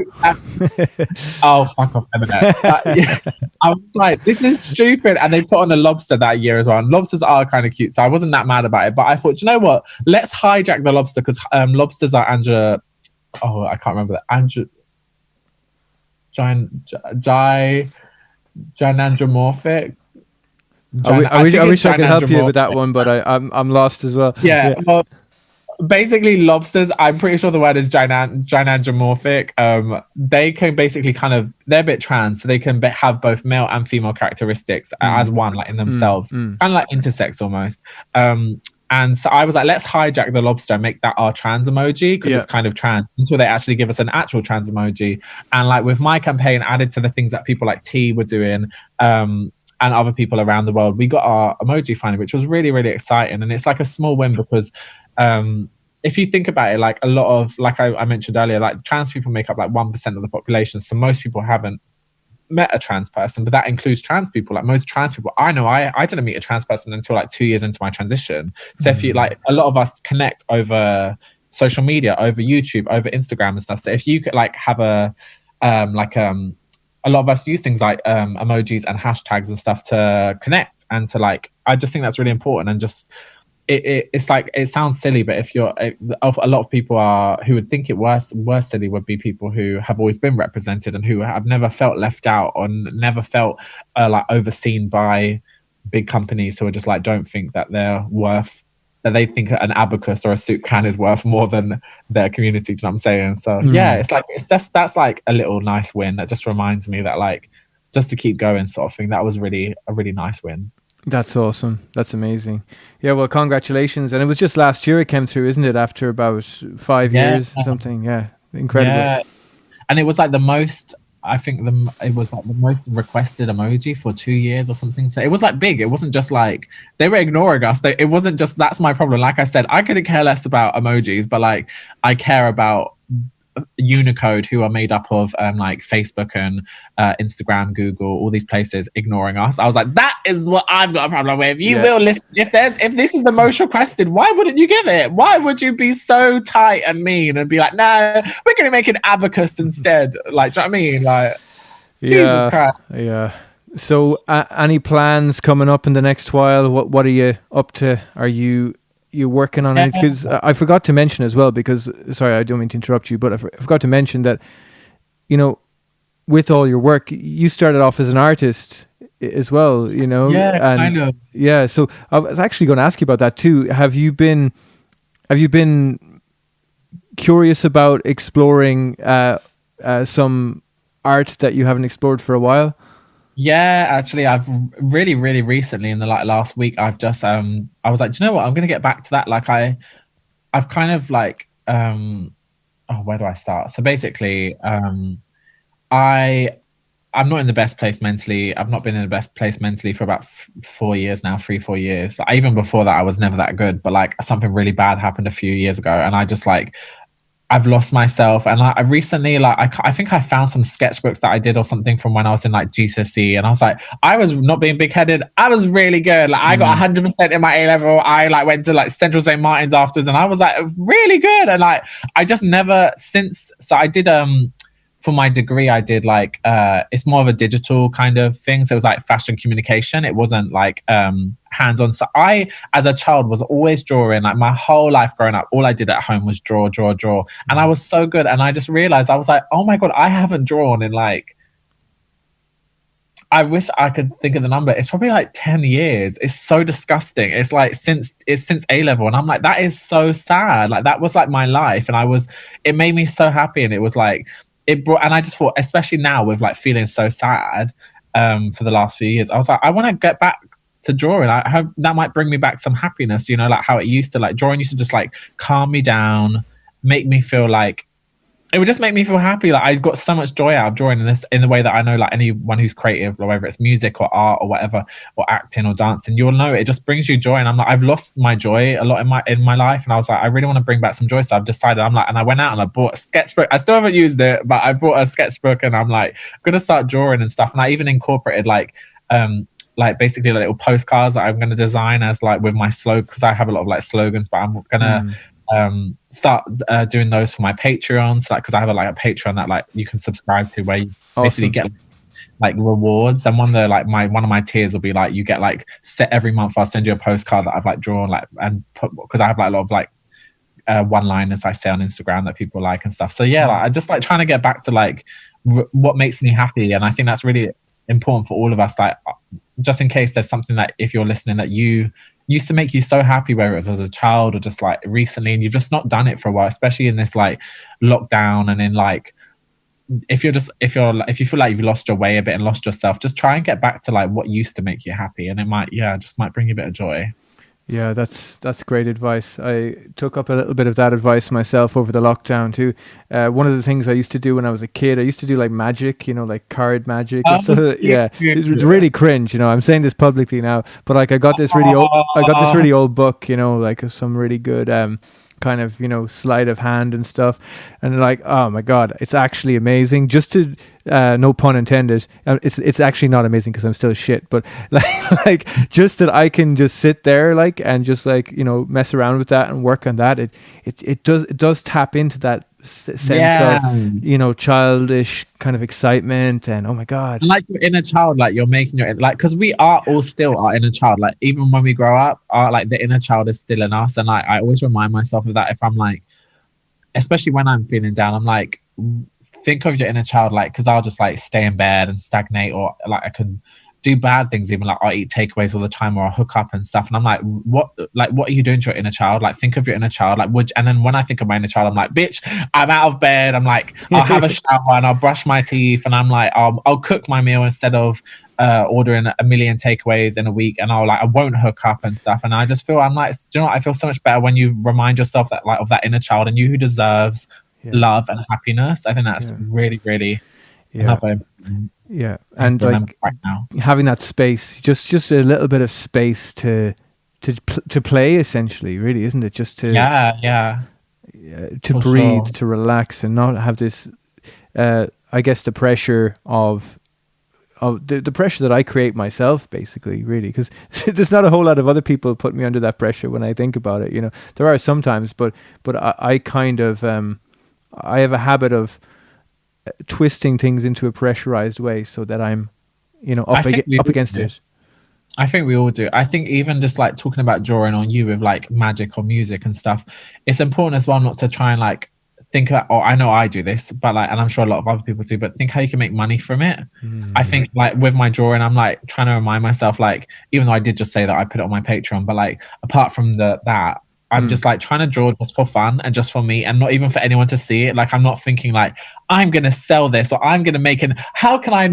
Speaker 2: Oh, fuck off, Emmet. I was like, this is stupid. And they put on a lobster that year as well. And lobsters are kind of cute. So I wasn't that mad about it. But I thought, you know what? Let's hijack the lobster, because lobsters are I can't remember that. Gynandromorphic.
Speaker 1: I wish I could help you with that one, but I'm lost as well.
Speaker 2: Yeah. Well, basically, lobsters, I'm pretty sure the word is gynandromorphic. They can basically they're a bit trans, so they can have both male and female characteristics as one, like in themselves, kind of like intersex almost. And so I was like, let's hijack the lobster and make that our trans emoji, because it's kind of trans, until they actually give us an actual trans emoji. And like with my campaign added to the things that people like T were doing, and other people around the world, we got our emoji finally, which was really, really exciting. And it's like a small win, because if you think about it, like a lot of, like I mentioned earlier, like trans people make up like 1% of the population. So most people haven't met a trans person, but that includes trans people. Like most trans people I know, I didn't meet a trans person until like 2 years into my transition. So if you like, a lot of us connect over social media, over YouTube, over Instagram and stuff. So if you could like have a lot of us use things like emojis and hashtags and stuff to connect and to like, I just think that's really important. And just it's like, it sounds silly, but if you're a lot of people who would think it worse silly would be people who have always been represented and who have never felt left out or never felt like overseen by big companies who are just like, don't think that they're worth, that they think an abacus or a soup can is worth more than their community. Do you know what I'm saying? So yeah, it's like, that's like a little nice win that just reminds me that like, just to keep going sort of thing. That was really a really nice win.
Speaker 1: That's awesome. That's amazing. Yeah, well, congratulations. And it was just last year it came through, isn't it? After about 5 years or something. Yeah, incredible. Yeah.
Speaker 2: And it was like the most, I think it was like the most requested emoji for 2 years or something. So it was like big. It wasn't just like they were ignoring us. It wasn't just, that's my problem. Like I said, I couldn't care less about emojis, but like I care about Unicode, who are made up of like Facebook and Instagram, Google, all these places ignoring us. I was like, that is what I've got a problem with. You will listen if this is the most requested. Why wouldn't you give it? Why would you be so tight and mean and be like, no, we're going to make an abacus instead? Like, do you know what I mean? Like, Jesus Christ.
Speaker 1: Yeah. So, any plans coming up in the next while? What are you up to? Are you working on anything? Because I forgot to mention as well, because sorry, I don't mean to interrupt you, but I forgot to mention that, you know, with all your work, you started off as an artist as well, you know.
Speaker 2: Kind of.
Speaker 1: Yeah, so I was actually going to ask you about that too. Have you been curious about exploring some art that you haven't explored for a while?
Speaker 2: Yeah, actually, I've really, really recently, in the like last week, I've just I was like, do you know what? I'm gonna get back to that. Like I've kind of like where do I start? So basically, I'm not in the best place mentally. I've not been in the best place mentally for about 4 years now, 3-4 years. Even before that, I was never that good. But like something really bad happened a few years ago, and I just like, I've lost myself. And I recently, like, I think I found some sketchbooks that I did or something from when I was in like GCSE, and I was like, I was not being big-headed. I was really good. Like I got 100% in my A-level. I like went to like Central St. Martin's afterwards, and I was like really good. And like I just never since. So I did for my degree, I did like it's more of a digital kind of thing. So it was like fashion communication. It wasn't like hands-on. So I, as a child, was always drawing. Like my whole life growing up, all I did at home was draw. And I was so good. And I just realized, I was like, oh my God, I haven't drawn in like, I wish I could think of the number. It's probably like 10 years. It's so disgusting. It's like since A-level. And I'm like, that is so sad. Like that was like my life. And it made me so happy. And it was like, and I just thought, especially now with like feeling so sad for the last few years, I was like, I want to get back to drawing. I hope that might bring me back some happiness, you know, like how it used to, like drawing used to just like calm me down, make me feel like, it would just make me feel happy. Like I got so much joy out of drawing in the way that I know, like anyone who's creative, or whether it's music or art or whatever, or acting or dancing, you'll know it just brings you joy. And I'm like, I've lost my joy a lot in my life, and I was like, I really want to bring back some joy. So I've decided, I'm like, and I went out and I bought a sketchbook. I still haven't used it, but I bought a sketchbook, and I'm like, I'm gonna start drawing and stuff. And I even incorporated like basically like little postcards that I'm gonna design as like with my slogan, because I have a lot of like slogans, but I'm gonna start doing those for my Patreons, like because I have a Patreon that like you can subscribe to, where you basically get like rewards, and one of my tiers will be like, you get like set every month, I'll send you a postcard that I've like drawn like and put, because I have like a lot of like one-liners I say on Instagram that people like and stuff. So yeah, like I just like trying to get back to like what makes me happy, and I think that's really important for all of us, like just in case there's something that if you're listening that you used to make you so happy, whether it was as a child or just like recently, and you've just not done it for a while, especially in this like lockdown, and in like if you feel like you've lost your way a bit and lost yourself, just try and get back to like what used to make you happy, and it might bring you a bit of joy.
Speaker 1: Yeah, that's great advice. I took up a little bit of that advice myself over the lockdown too. One of the things I used to do when I was a kid, I used to do like magic, you know, like card magic and stuff. Yeah, it was really cringe, you know. I'm saying this publicly now, but like I got this really old book, you know, like some really good kind of, you know, sleight of hand and stuff, and like, oh my god, it's actually amazing. Just to no pun intended, it's actually not amazing because I'm still shit, but like just that I can just sit there like and just like, you know, mess around with that and work on that, it does tap into that sense of, you know, childish kind of excitement, and oh my god,
Speaker 2: like your inner child, like you're making your, like, because we are all still our inner child, like even when we grow up, like the inner child is still in us. And like I always remind myself of that if I'm like, especially when I'm feeling down, I'm like, think of your inner child, like, because I'll just like stay in bed and stagnate, or like I can do bad things, even like I'll eat takeaways all the time, or I'll hook up and stuff, and I'm like, what are you doing to your inner child? Like, think of your inner child, like, and then when I think of my inner child, I'm like, bitch, I'm out of bed, I'm like, I'll have a shower and I'll brush my teeth, and I'm like, I'll cook my meal instead of ordering a million takeaways in a week, and I won't hook up and stuff. And I just feel, I'm like, do you know what, I feel so much better when you remind yourself that like of that inner child, and you who deserves love and happiness. I think that's really, really
Speaker 1: and like
Speaker 2: right now,
Speaker 1: having that space, just a little bit of space to play, essentially, really, isn't it? Just to to breathe, to relax, and not have this I guess the pressure of the pressure that I create myself, basically, really, because there's not a whole lot of other people put me under that pressure when I think about it, you know. There are sometimes, but I kind of I have a habit of twisting things into a pressurized way so that I'm, you know, up against it.
Speaker 2: I think we all do. I think even just like talking about drawing on you with like magic or music and stuff, it's important as well not to try and like think about, oh, I know I do this, but like, and I'm sure a lot of other people do, but think how you can make money from it. I think like with my drawing, I'm like trying to remind myself, like, even though I did just say that I put it on my Patreon, but like apart from that, I'm just like trying to draw just for fun and just for me, and not even for anyone to see it. Like, I'm not thinking like I'm going to sell this, or I'm going to make how can I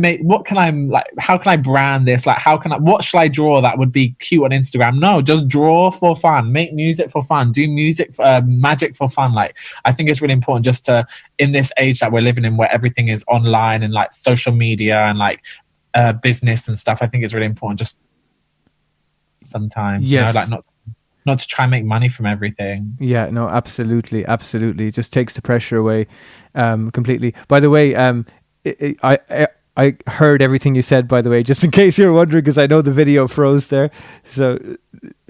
Speaker 2: brand this? Like, what shall I draw that would be cute on Instagram? No, just draw for fun, make music for fun, do music, magic for fun. Like, I think it's really important just to, in this age that we're living in, where everything is online and like social media and like business and stuff, I think it's really important just sometimes, you know, like not to try and make money from everything.
Speaker 1: Yeah, no, absolutely. It just takes the pressure away completely. By the way, I heard everything you said, by the way, just in case you're wondering, because I know the video froze there. So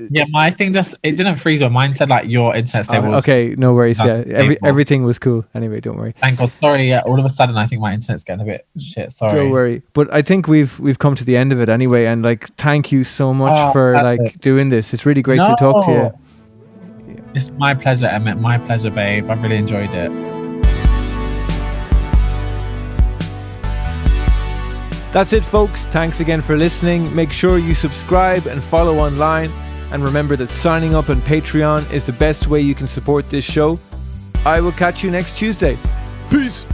Speaker 2: yeah, my thing it didn't freeze, but mine said like your internet stable.
Speaker 1: Okay, no worries. Yeah, everything was cool. Anyway, don't worry.
Speaker 2: Thank God. Sorry. Yeah, all of a sudden I think my internet's getting a bit shit. Sorry.
Speaker 1: Don't worry. But I think we've come to the end of it anyway, and like, thank you so much for like doing this. It's really great to talk to you.
Speaker 2: It's my pleasure, Emmet. My pleasure, babe. I've really enjoyed it.
Speaker 1: That's it, folks. Thanks again for listening. Make sure you subscribe and follow online. And remember that signing up on Patreon is the best way you can support this show. I will catch you next Tuesday. Peace.